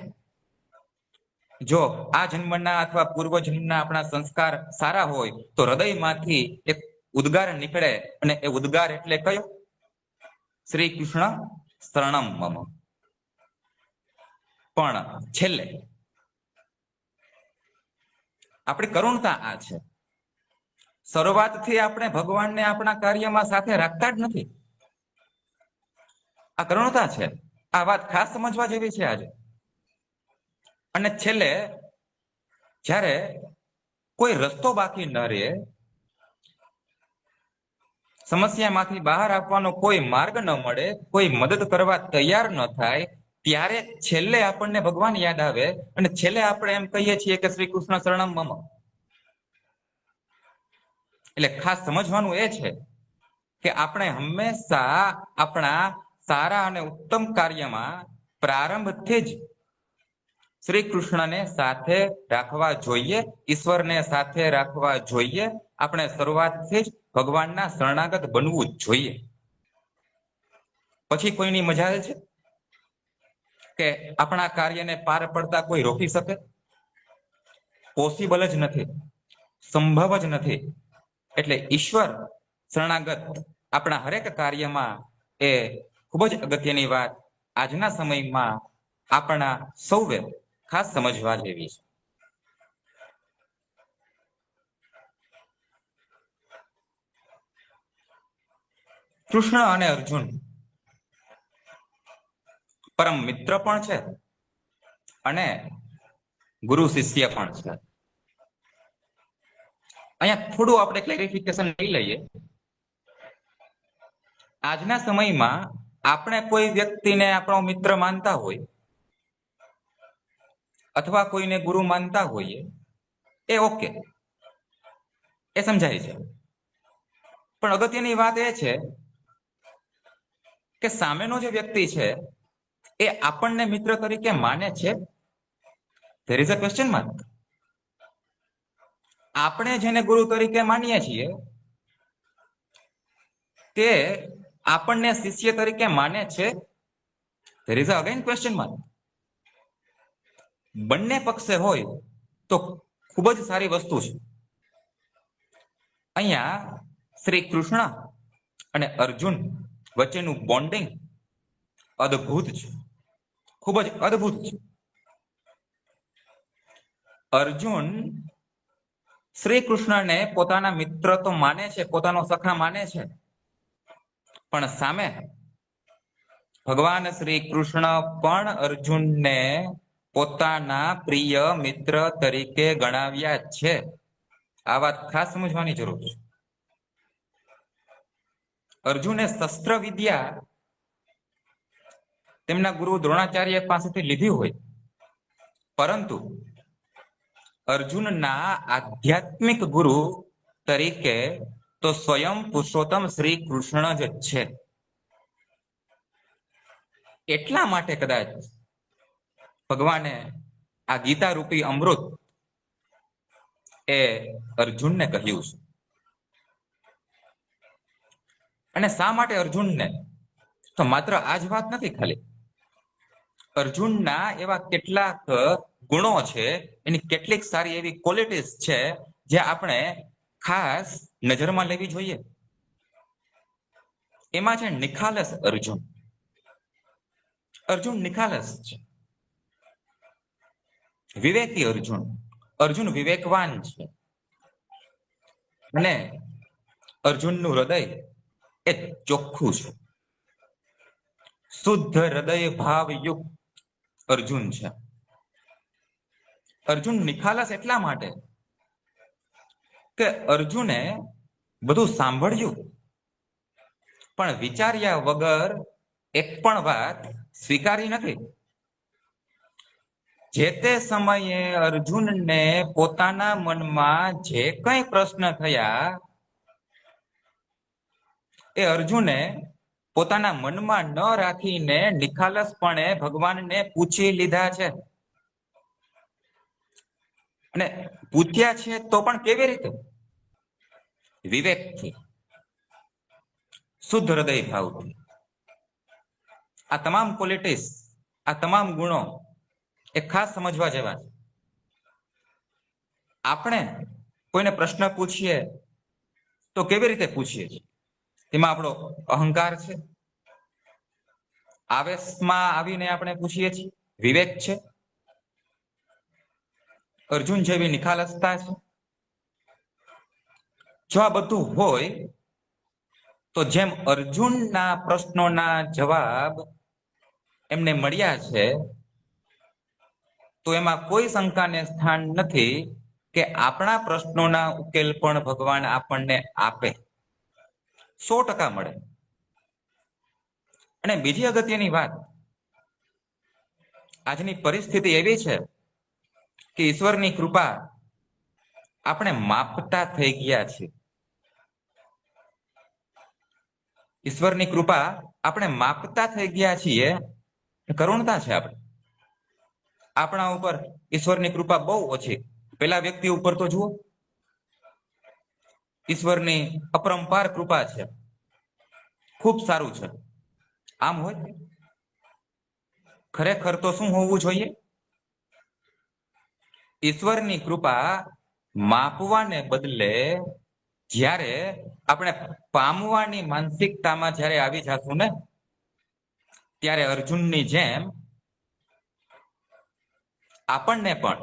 S3: જો આ જન્મના અથવા પૂર્વજન્મના આપણા સંસ્કાર સારા હોય તો હૃદયમાંથી એક ઉદ્ગાર નીકળે, અને એ ઉદ્ગાર એટલે કયો? શ્રી કૃષ્ણ શરણમ મમ. પણ છેલ્લે આપણી કરુણતા આ છે, શરૂઆતથી આપણે ભગવાનને આપણા કાર્યમાં સાથે રાખતા જ નથી. આ કરુણતા છે, આ વાત ખાસ સમજવા જેવી છે આજે. અને છેલ્લે જ્યારે કોઈ રસ્તો બાકી ન રહે, સમસ્યામાંથી બહાર આવવાનો કોઈ માર્ગ ન મળે, કોઈ મદદ કરવા તૈયાર ન થાય, ત્યારે છેલ્લે આપણને ભગવાન યાદ આવે અને છેલ્લે આપણે એમ કહીએ છીએ કે શ્રી કૃષ્ણ શરણમ મમ. એટલે ખાસ સમજવાનું એ છે કે આપણે હંમેશા આપણા સારા અને ઉત્તમ કાર્યમાં પ્રારંભથી જ શ્રી કૃષ્ણને સાથે રાખવા જોઈએ, ઈશ્વરને સાથે રાખવા જોઈએ. આપણે શરૂઆતથી જ ભગવાનના શરણાગત બનવું જ જોઈએ. પછી કોઈની મજાલ છે કે આપણા કાર્યને પાર પડતા કોઈ રોકી શકે? પોસિબલ જ નથી, સંભવ જ નથી. એટલે ઈશ્વર શરણાગત આપણા હરેક કાર્યમાં એ ખૂબ જ અગત્યની વાત આજના સમયમાં આપણા સૌએ ખાસ સમજવા જેવી છે. કૃષ્ણ અને અર્જુન પરમ મિત્ર પણ છે અને ગુરુ શિષ્ય પણ છે. અહીંયા થોડું આપણે ક્લેરિફિકેશન લઈ લઈએ. આજના સમયમાં આપણે કોઈ વ્યક્તિને આપણો મિત્ર માનતા હોય અથવા કોઈને ગુરુ માનતા હોઈએ, એ ઓકે, એ સમજાય છે. પણ અગત્યની વાત એ છે કે સામેનો જે વ્યક્તિ છે એ આપણને મિત્ર તરીકે માને છે? There is a question mark. આપણે જેને ગુરુ તરીકે માનીએ છીએ તે આપણને શિષ્ય તરીકે માને છે? There is again question mark. બંને પક્ષે હોય તો ખૂબ જ સારી વસ્તુ છે. અહીંયા શ્રી કૃષ્ણ અને અર્જુન વચ્ચેનું બોન્ડિંગ અદ્ભુત છે, ખૂબ જ અદ્ભુત છે. અર્જુન શ્રી કૃષ્ણને પોતાના મિત્ર તો માને છે, પોતાનો સખા માને છે, પણ સામે ભગવાન શ્રી કૃષ્ણ પણ અર્જુનને પોતાના પ્રિય મિત્ર તરીકે ગણાવ્યા છે. આ વાત ખાસ સમજવાની જરૂર છે. અર્જુને શસ્ત્ર વિદ્યા તેમના ગુરુ દ્રોણાચાર્ય પાસેથી લીધી હોય, પરંતુ અર્જુનના આધ્યાત્મિક ગુરુ તરીકે તો સ્વયં પુરુષોત્તમ શ્રી કૃષ્ણ જ છે. એટલા માટે કદાચ ભગવાને આ ગીતા રૂપી અમૃત એ અર્જુનને કહ્યું છે. અને શા માટે અર્જુનને? તો માત્ર આ જ વાત નથી, ખાલી અર્જુનના એવા કેટલાક ગુણો છે, એની કેટલીક સારી એવી ક્વોલિટીઝ છે જે આપણે ખાસ નજરમાં લેવી જોઈએ. એમાં છે નિખાલસ અર્જુન. અર્જુન નિખાલસ છે. વિવેકી અર્જુન. અર્જુન વિવેકવાન છે. અને અર્જુનનું હૃદય એ ચોખ્ખું છે. શુદ્ધ હૃદય ભાવયુક્ત અર્જુન છે. અર્જુન નિખાલસ એટલા માટે કે અર્જુને બધું સાંભળ્યું, પણ વિચાર્યા વગર એક પણ વાત સ્વીકારી નથી. જે તે સમયે અર્જુનને પોતાના મનમાં જે કંઈ પ્રશ્ન થયા એ અર્જુને પોતાના મનમાં ન રાખીને નિખાલસપણે ભગવાનને પૂછી લીધા છે. અને પૂછ્યા છે તો પણ કેવી રીતે? વિવેકથી, શુદ્ધ હૃદય ભાવથી. આ તમામ ક્વોલિટીઝ, આ તમામ ગુણો એ ખાસ સમજવા જેવા છે. આપણે કોઈને પ્રશ્ન પૂછીએ તો કેવી રીતે પૂછીએ છીએ? તેમાં આપણો અહંકાર છે, આવેશમાં આવીને આપણે પૂછીએ છીએ, વિવેક છે, અર્જુન જેવી નિખાલસતા છે. જો આ બધું હોય તો જેમ અર્જુનના પ્રશ્નોના જવાબ એમને મળ્યા છે, તો એમાં કોઈ શંકાને સ્થાન નથી કે આપણા પ્રશ્નોના ઉકેલ પણ ભગવાન આપણને આપે, 100% મળે. અને બીજી અગત્યની વાત, આજની પરિસ્થિતિ એવી છે કે ઈશ્વરની કૃપા આપણે માપતા થઈ ગયા છીએ. ઈશ્વરની કૃપા આપણે માપતા થઈ ગયા છીએ. કરુણતા છે આપણા ઉપર ઈશ્વરની કૃપા બહુ ઓછી. પેલા વ્યક્તિ ઉપર તો જુઓ, ઈશ્વરની અપરંપાર કૃપા છે, ખૂબ સારું છે. આમ હોય ખરેખર તો શું હોવું જોઈએ? ઈશ્વરની કૃપા માપવાને બદલે જ્યારે આપણે પામવાની માનસિકતામાં જ્યારે આવી જશું ને, ત્યારે અર્જુનની જેમ આપણને પણ,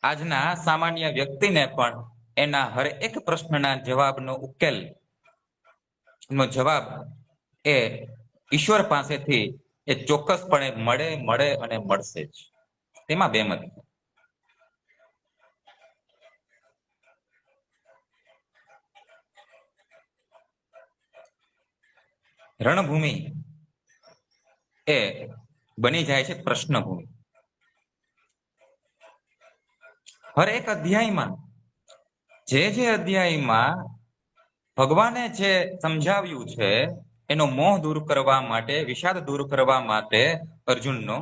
S3: આજના સામાન્ય વ્યક્તિને પણ એના હરેક પ્રશ્નના જવાબનો ઉકેલ નો જવાબ એ ઈશ્વર પાસેથી એ ચોક્કસપણે મળે અને મળશે જ. તેમાં બેમત. રણભૂમિ એ બની જાય છે પ્રશ્નભૂમિ. હરેક અધ્યાયમાં જે અધ્યાયમાં ભગવાને જે સમજાવ્યું છે એનો મોહ દૂર કરવા માટે, વિષાદ દૂર કરવા માટે અર્જુનનો,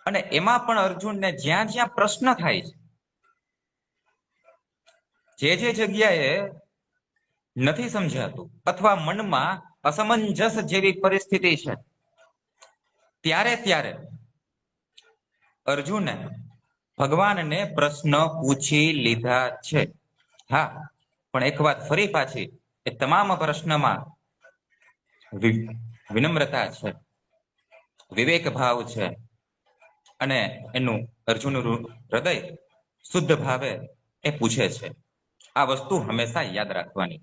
S3: અને એમાં પણ અર્જુનને જ્યાં જ્યાં પ્રશ્ન થાય છે, જે જગ્યાએ નથી સમજાતું અથવા મનમાં અસમંજસ જેવી પરિસ્થિતિ છે, ત્યારે અર્જુને ભગવાનને પ્રશ્ન પૂછી લીધા છે. હા, પણ એક વાત ફરી પાછી, એ તમામ પ્રશ્નમાં વિનમ્રતા છે, વિવેક ભાવ છે, અને એનું અર્જુનનું હૃદય શુદ્ધ ભાવે એ પૂછે છે. આ વસ્તુ હંમેશા યાદ રાખવાની.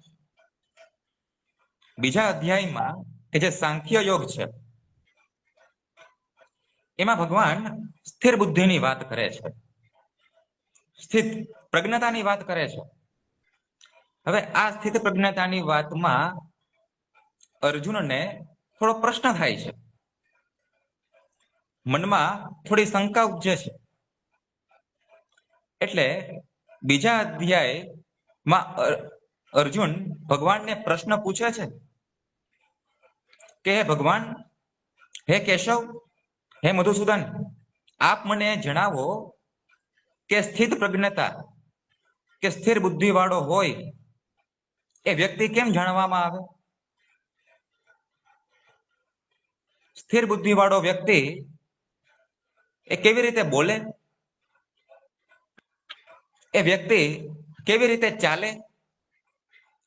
S3: બીજા અધ્યાયમાં કે જે સાંખ્ય યોગ છે એમાં ભગવાન સ્થિર બુદ્ધિની વાત કરે છે, સ્થિત પ્રજ્ઞતાની વાત કરે છે. હવે આ સ્થિત પ્રજ્ઞતાની વાતમાં અર્જુનને થોડો પ્રશ્ન થાય છે, મનમાં થોડી શંકા ઉપજે છે. એટલે બીજા અધ્યાયમાં અર્જુન ભગવાનને પ્રશ્ન પૂછે છે કે હે ભગવાન, હે કેશવ, હે મધુસૂદન, આપ મને જણાવો કે સ્થિત પ્રજ્ઞતા કે સ્થિર બુદ્ધિ વાળો હોય એ વ્યક્તિ કેમ જાણવામાં આવે? સ્થિર બુદ્ધિ વાળો વ્યક્તિ એ કેવી રીતે બોલે? એ વ્યક્તિ કેવી રીતે ચાલે?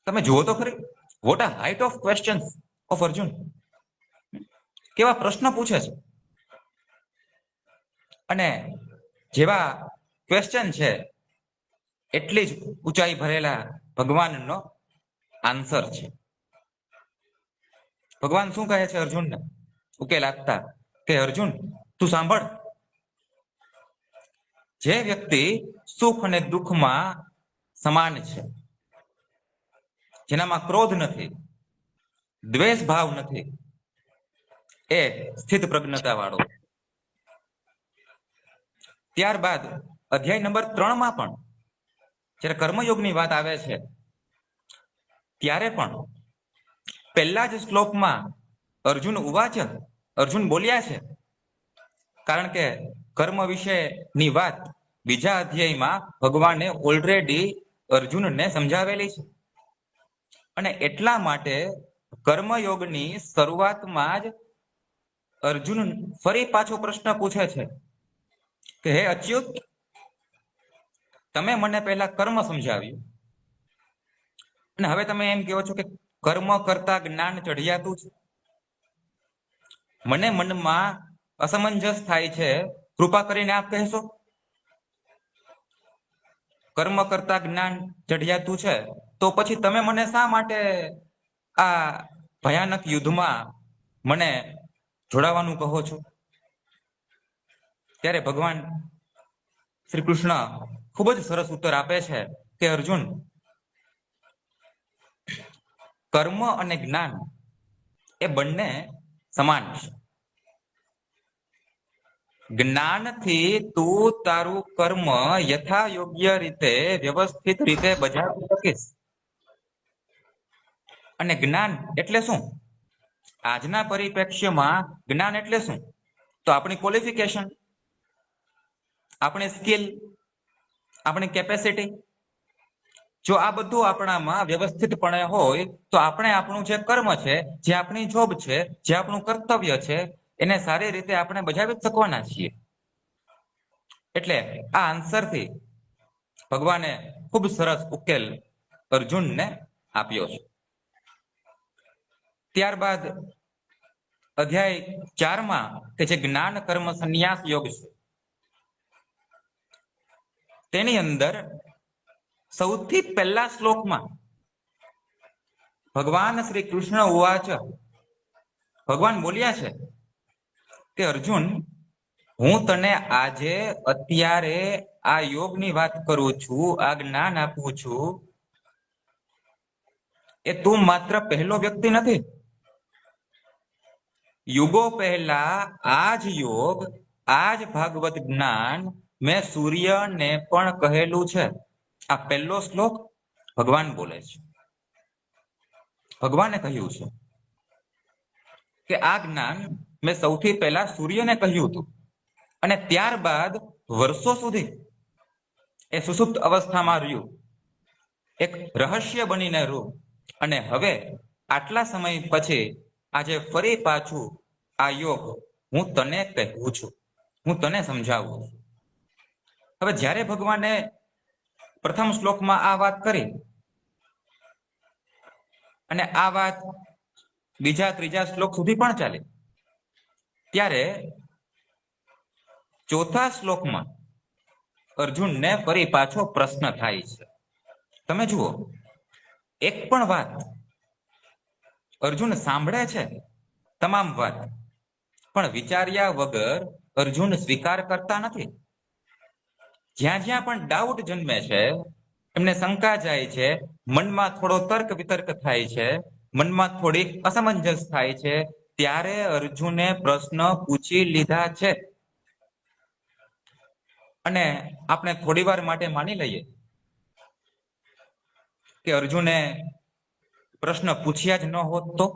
S3: તમે જુઓ તો ખરી, વોટ આ height of questions of Arjun. કેવા પ્રશ્ન પૂછે છે, અને જેવા ક્વેશ્ચન છે એટલી જ ઊંચાઈ ભરેલા ભગવાનનો આન્સર છે. ભગવાન શું કહે છે અર્જુનને ઉકેલ આપતા કે અર્જુન તું સાંભળ, જે વ્યક્તિ સુખ અને દુઃખમાં સમાન છે, જેનામાં ક્રોધ નથી, દ્વેષ ભાવ નથી, એ સ્થિત પ્રજ્ઞતા વાળો. ત્યારબાદ અધ્યાય નંબર 3 માં પણ જ્યારે કર્મયોગની વાત આવે છે ત્યારે પણ પહેલા જ શ્લોકમાં અર્જુન બોલ્યા છે, કારણ કે કર્મ વિશેની વાત બીજા અધ્યાયમાં ભગવાને ઓલરેડી અર્જુનને સમજાવેલી છે. અને એટલા માટે કર્મયોગની શરૂઆતમાં જ અર્જુન ફરી પાછો પ્રશ્ન પૂછે છે કે હે અચ્યુત, તમે મને પહેલા કર્મ સમજાવ્યું અને હવે તમે એમ કહો છો કે કર્મ કરતા જ્ઞાન ચઢિયાતું છે. મને મનમાં અસમંજસ થાય છે, કૃપા કરીને આપ કહેશો? કર્મ કરતા જ્ઞાન ચઢિયાતું છે તો પછી તમે મને શા માટે આ ભયાનક યુદ્ધમાં મને જોડાવાનું કહો છો? ત્યારે ભગવાન શ્રી કૃષ્ણ ખૂબ જ સરસ ઉત્તર આપે છે કે અર્જુન, કર્મ અને જ્ઞાન એ બંને સમાન છે. જ્ઞાનથી તું તારું કર્મ યથા યોગ્ય રીતે વ્યવસ્થિત રીતે બજાવી શકીશ. અને જ્ઞાન એટલે શું? આજના પરિપ્રેક્ષ્યમાં જ્ઞાન એટલે શું? તો આપણી ક્વોલિફિકેશન, આપણી સ્કિલ, આપણી કેપેસિટી. જો આ બધું આપણામાં વ્યવસ્થિતપણે હોય તો આપણે આપણું જે કર્મ છે, જે આપણી જોબ છે, જે આપણું કર્તવ્ય છે, એને સારી રીતે આપણે બજાવી શકવાના છીએ. એટલે આ આન્સરથી ભગવાને ખૂબ સરસ ઉકેલ અર્જુનને આપ્યો છે. ત્યારબાદ અધ્યાય 4માં કે જે જ્ઞાન કર્મ સંન્યાસ યોગ છે, તેની અંદર સૌથી પહેલા શ્લોકમાં ભગવાન શ્રી કૃષ્ણ ઉવાચ, ભગવાન બોલ્યા છે કે અર્જુન, હું તને આજે અત્યારે આ યોગની વાત કરું છું, આ જ્ઞાન આપું છું, એ તું માત્ર પહેલો વ્યક્તિ નથી. યુગો પહેલા આ જ યોગ, આ જ ભાગવત જ્ઞાન મેં સૂર્યને પણ કહેલું છે. આ પહેલો શ્લોક ભગવાન બોલે છે. ભગવાને કહ્યું છે કે આ જ્ઞાન મેં સૌથી પહેલા સૂર્યને કહ્યું હતું, અને ત્યારબાદ વર્ષો સુધી એ સુષુપ્ત અવસ્થામાં રહ્યું, એક રહસ્ય બનીને રહ્યું, અને હવે આટલા સમય પછી આજે ફરી પાછું આ યોગ હું તને કહેવું છું, હું તને સમજાવું છું. હવે જ્યારે ભગવાને પ્રથમ શ્લોકમાં આ વાત કરી અને આ વાત બીજા ત્રીજા શ્લોક સુધી પણ ચાલી, ત્યારે ચોથા શ્લોકમાં અર્જુનને ફરી પાછો પ્રશ્ન થાય છે. તમે જુઓ, એક પણ વાત અર્જુન સાંભળે છે, તમામ વાત, પણ વિચાર્યા વગર અર્જુન સ્વીકાર કરતા નથી. જ્યાં જ્યાં પણ ડાઉટ જન્મે છે, એમને શંકા જાય છે, મનમાં થોડો તર્ક વિતર્ક થાય છે, મનમાં થોડીક અસમંજસ થાય છે, ત્યારે અર્જુને પ્રશ્ન પૂછી લીધા છે. અને આપણે થોડી વાર માટે માની લઈએ કે અર્જુને પ્રશ્ન પૂછ્યા જ ન હોત તો?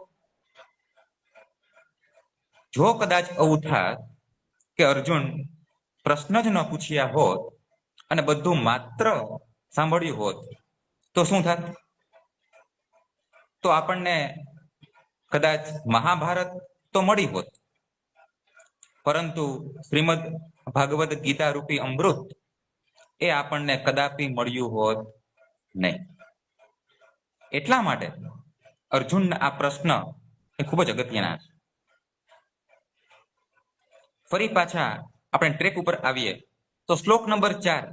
S3: જો કદાચ આવું થાત કે અર્જુન પ્રશ્ન જ ન પૂછ્યા હોત અને બધું માત્ર સાંભળ્યું હોત તો શું થાત? તો આપણને કદાચ મહાભારત તો મળી હોત, પરંતુ શ્રીમદ ભાગવત ગીતા રૂપી અમૃત એ આપણને કદાપી મળ્યું હોત નહીં. એટલા માટે અર્જુનના આ પ્રશ્ન એ ખૂબ જ અગત્યના છે. ફરી પાછા આપણે ટ્રેક ઉપર આવીએ તો શ્લોક નંબર 4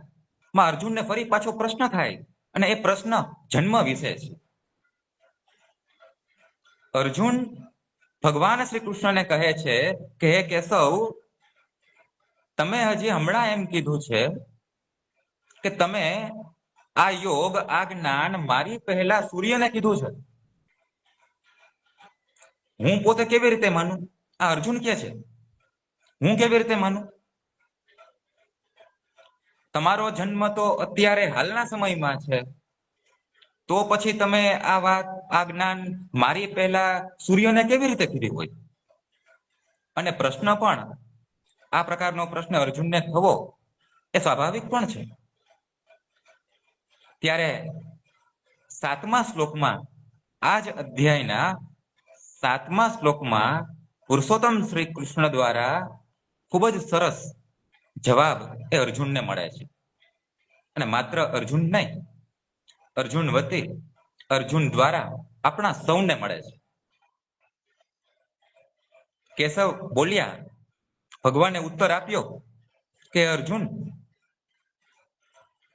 S3: માં અર્જુનને ફરી પાછો પ્રશ્ન થાય, અને એ પ્રશ્ન જન્મ વિશે છે. અર્જુન ભગવાન શ્રી કૃષ્ણને કહે છે કે હે કેશવ, તમે હજી હમણાં એમ કીધું છે કે તમે આ યોગ, આ જ્ઞાન મારી પહેલા સૂર્યને કીધું છે. હું પોતે કેવી રીતે માનું? આ અર્જુન કે છે, હું કેવી રીતે માનું? તમારો જન્મ તો અત્યારે હાલના સમયમાં છે, તો પછી તમે આ વાત, આ જ્ઞાન મારી પહેલા સૂર્યને કેવી રીતે કીધી હોય? અને પ્રશ્ન પણ, આ પ્રકારનો પ્રશ્ન અર્જુનને થવો એ સ્વાભાવિક પણ છે. ત્યારે 7મા શ્લોકમાં, આ જ અધ્યાયના 7મા શ્લોકમાં પુરુષોત્તમ શ્રી કૃષ્ણ દ્વારા ખૂબ જ સરસ જવાબ એ અર્જુનને મળે છે. અને માત્ર અર્જુન નહીં, અર્જુન વતી, અર્જુન દ્વારા આપણા સૌને મળે છે. કેશવ બોલ્યા, ભગવાને ઉત્તર આપ્યો કે અર્જુન,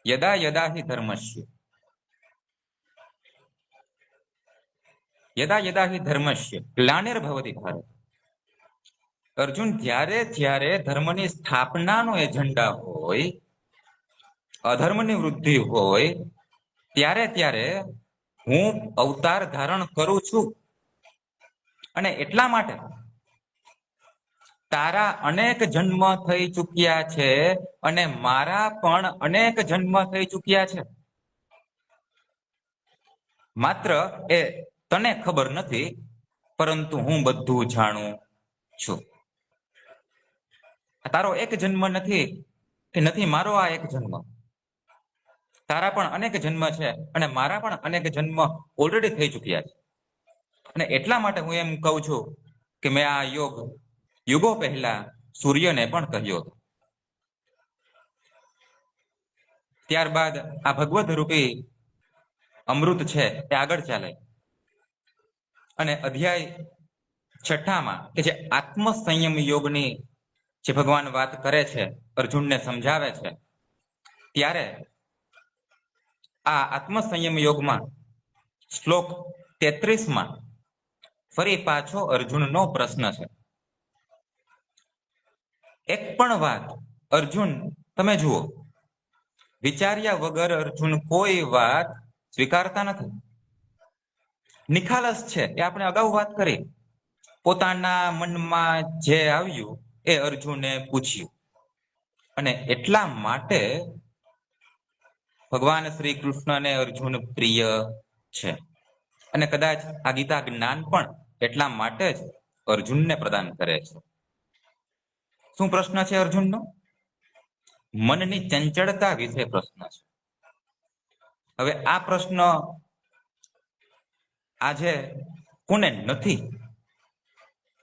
S3: યદા યદા હિ ધર્મસ્ય, યદા યદા હિ ધર્મસ્ય ગ્લાનિર્ભવતિ ભારત. અર્જુન, જ્યારે જ્યારે ધર્મની સ્થાપનાનો એજન્ડા હોય, અધર્મની વૃદ્ધિ હોય, ત્યારે ત્યારે હું અવતાર ધારણ કરું છું. અને એટલા માટે તારા અનેક જન્મ થઈ ચૂક્યા છે, અને મારા પણ અનેક જન્મ થઈ ચૂક્યા છે. માત્ર એ તને ખબર નથી, પરંતુ હું બધું જાણું છું. તારો એક જન્મ નથી કે નથી મારો આ એક જન્મ. તારા પણ અનેક જન્મ છે, અને મારા પણ અનેક જન્મ ઓલરેડી થઈ ચૂક્યા છે. અને એટલા માટે હું એમ કહું છું કે મેં આ યોગ યુગો પહેલા સૂર્યને પણ કહ્યો. ત્યારબાદ આ ભગવદ રૂપી અમૃત છે એ આગળ ચાલે, અને અધ્યાય 6માં કે જે આત્મ સંયમ યોગની જે ભગવાન વાત કરે છે, અર્જુનને સમજાવે છે, ત્યારે આ આત્મ સંયમ યોગમાં શ્લોક 33માં ફરી પાછો અર્જુનનો પ્રશ્ન છે. એક પણ વાત અર્જુન, તમે જુઓ, વિચાર્યા વગર અર્જુન કોઈ વાત સ્વીકારતા નથી. નિખાલસ છે, એ આપણે અગાઉ વાત કરી. પોતાના મનમાં જે આવ્યું એ અર્જુને પૂછ્યું, અને એટલા માટે ભગવાન શ્રી કૃષ્ણને અર્જુન પ્રિય છે. અને કદાચ આ ગીતા જ્ઞાન પણ એટલા માટે જ અર્જુનને પ્રદાન કરે છે. શું પ્રશ્ન છે અર્જુનનો? મનની ચંચળતા વિશે પ્રશ્ન છે. હવે આ પ્રશ્ન આજે કોને નથી,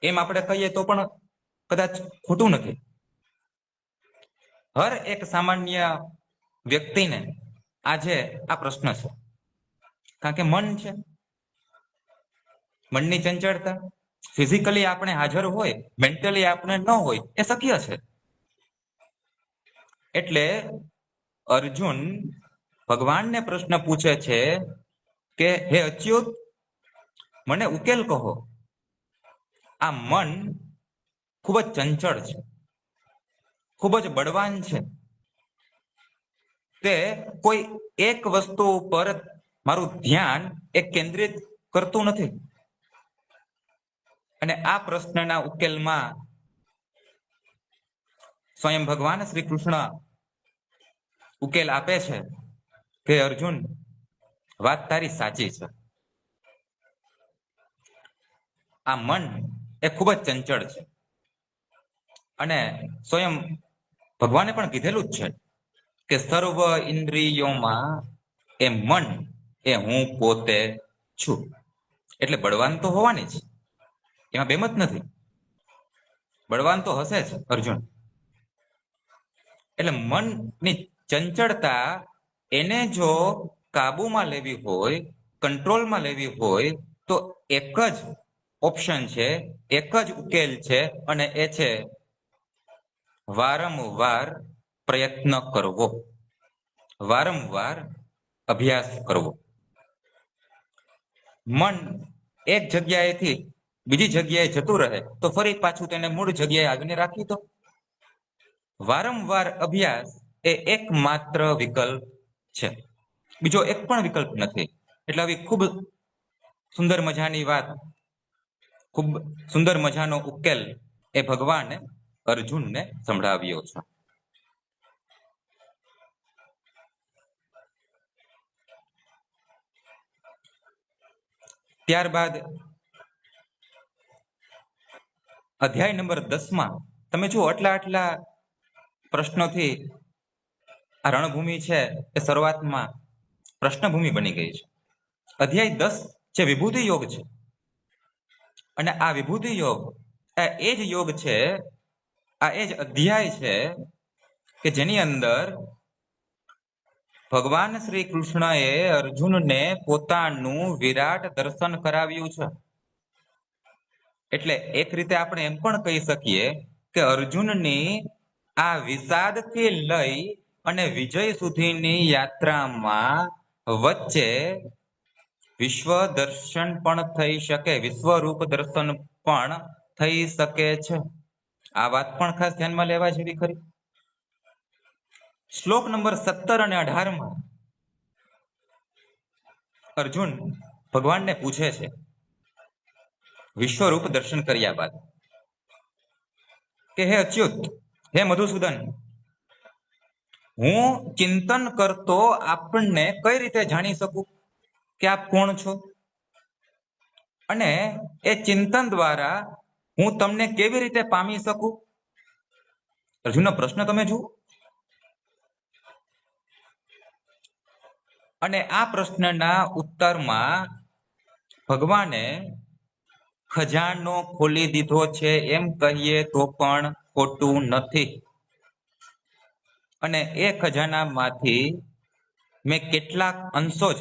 S3: એમ આપણે કહીએ તો પણ કદાચ ખોટું નથી. હર એક સામાન્ય વ્યક્તિને આજે આ પ્રશ્ન છે, કારણ કે મન છે. મનની ચંચળતા, ફિઝિકલી આપણે હાજર હોય, મેન્ટલી આપણે ન હોય, એ શક્ય છે. એટલે અર્જુન ભગવાનને પ્રશ્ન પૂછે છે કે હે અચ્યુત, મને ઉકેલ કહો. આ મન ખૂબ જ ચંચળ છે, ખૂબ જ બળવાન છે. તે કોઈ એક વસ્તુ ઉપર મારું ધ્યાન કેન્દ્રિત કરતું નથી. અને આ પ્રશ્નના ઉકેલમાં સ્વયં ભગવાન શ્રી કૃષ્ણ ઉકેલ આપે છે કે અર્જુન, વાત તારી સાચી છે. આ મન ખૂબ જ ચંચળ છે. અને સ્વયં ભગવાને પણ કીધેલું જ છે કે સર્વ ઇન્દ્રિયોમાં મન હું પોતે છું. એટલે બળવાન તો હોવાની જ, એમાં બેમત નથી. બળવાન તો હશે જ અર્જુન. એટલે મનની ચંચળતા એને જો કાબુમાં લેવી હોય, કંટ્રોલમાં લેવી હોય, તો એક જ ઓપ્શન છે, એક જ ઉકેલ છે, અને એ છે વારંવાર પ્રયત્ન કરવો, વારંવાર અભ્યાસ કરવો. મન એક જગ્યાએથી બીજી જગ્યાએ જતું રહે તો ફરી પાછું તેને મૂળ જગ્યાએ આવીને રાખી દો. વારંવાર અભ્યાસ એ એકમાત્ર વિકલ્પ છે, બીજો એક પણ વિકલ્પ નથી. એટલે આવી ખૂબ સુંદર મજાની વાત, ખૂબ સુંદર મજાનો ઉકેલ એ ભગવાને અર્જુનને સંભળાવ્યો છે. ત્યારબાદ અધ્યાય નંબર 10માં તમે જુઓ, આટલા પ્રશ્નોથી આ રણભૂમિ છે એ શરૂઆતમાં પ્રશ્નભૂમિ બની ગઈ છે. અધ્યાય 10 જે વિભૂતિ યોગ છે, અને આ વિભૂતિ યોગ એ જ યોગ છે, આ એ જ અધ્યાય છે કે જેની અંદર ભગવાન શ્રી કૃષ્ણએ અર્જુનને પોતાનું વિરાટ દર્શન કરાવ્યું છે. એટલે એક રીતે આપણે એમ પણ કહી શકીએ કે અર્જુનની આ વિષાદથી લઈ અને વિજય સુધીની યાત્રામાં વચ્ચે વિશ્વ દર્શન પણ થઈ શકે, વિશ્વરૂપ દર્શન પણ થઈ શકે છે. આ વાત પણ ખાસ ધ્યાનમાં લેવા જેવી ખરી. શ્લોક નંબર 17 અને 18માં અર્જુન ભગવાનને પૂછે છે, વિશ્વરૂપ દર્શન કર્યા બાદ, કે હે અચ્યુત, હે મધુસૂદન, હું ચિંતન કરતો આપણને કઈ રીતે જાણી શકું કે આપ કોણ છો? અને એ ચિંતન દ્વારા હું તમને કેવી રીતે પામી શકું? અર્જુનનો પ્રશ્ન તમે જુઓ. અને આ પ્રશ્નના ઉત્તરમાં ભગવાને ખજાનો ખોલી દીધો છે એમ કહીએ તો પણ ખોટું નથી. અને એ ખજાનામાંથી મેં કેટલાક અંશો જ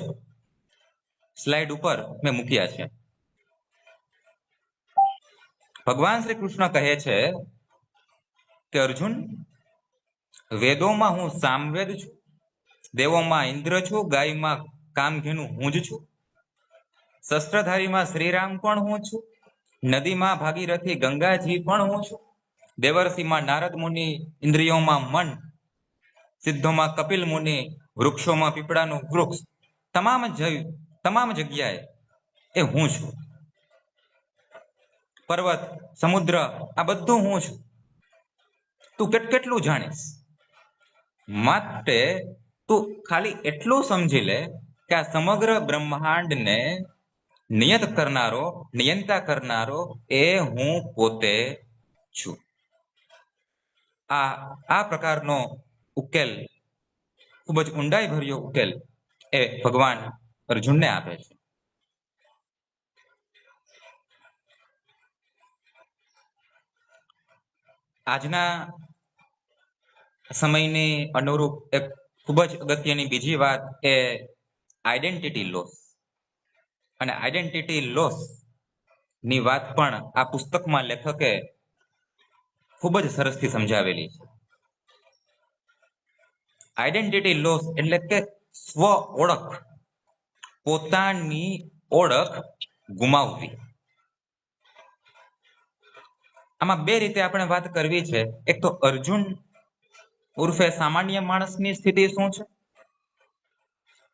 S3: સ્લાઇડ ઉપર મેં મૂક્યા છે. ભગવાન શ્રી કૃષ્ણ કહે છે કે અર્જુન, વેદોમાં હું સામવેદ છું, દેવોમાં ઇન્દ્ર છું, ગાયમાં કામધેનુ હું જ છું, શસ્ત્રધારીમાં શ્રીરામ પણ હું છું, નદીમાં ભાગીરથી ગંગાજી પણ હું છું, દેવર્ષિમાં નારદ મુનિ, ઇન્દ્રિયોમાં મન, સિદ્ધોમાં કપિલ મુનિ, વૃક્ષોમાં પીપળાનું વૃક્ષ, તમામ જગ્યાએ એ હું છું. પર્વત, સમુદ્ર, આ બધું હું છું. તું કેટલું જાણીશ? માટે તું ખાલી એટલું સમજી લે કે આ સમગ્ર બ્રહ્માંડને નિયંતા કરનારો એ હું પોતે છું. આ પ્રકારનો ઉકેલ, ખૂબ જ ઊંડાઈ ભર્યો ઉકેલ એ ભગવાન અર્જુનને આપે છે. આજના સમયની અનુરૂપ એક ખૂબ જ અગત્યની બીજી વાત એ આઈડેન્ટિટી લોસ. અને આઈડેન્ટિટી લોસ ની વાત પણ આ પુસ્તકમાં લેખકે ખૂબ જ સરસથી સમજાવેલી છે. આઈડેન્ટિટી લોસ એટલે કે સ્વ ઓળખ, પોતાની ઓળખ ગુમાવવી. આમાં બે રીતે આપણે વાત કરવી છે. એક તો અર્જુન ઉર્ફે સામાન્ય માણસની સ્થિતિ શું છે,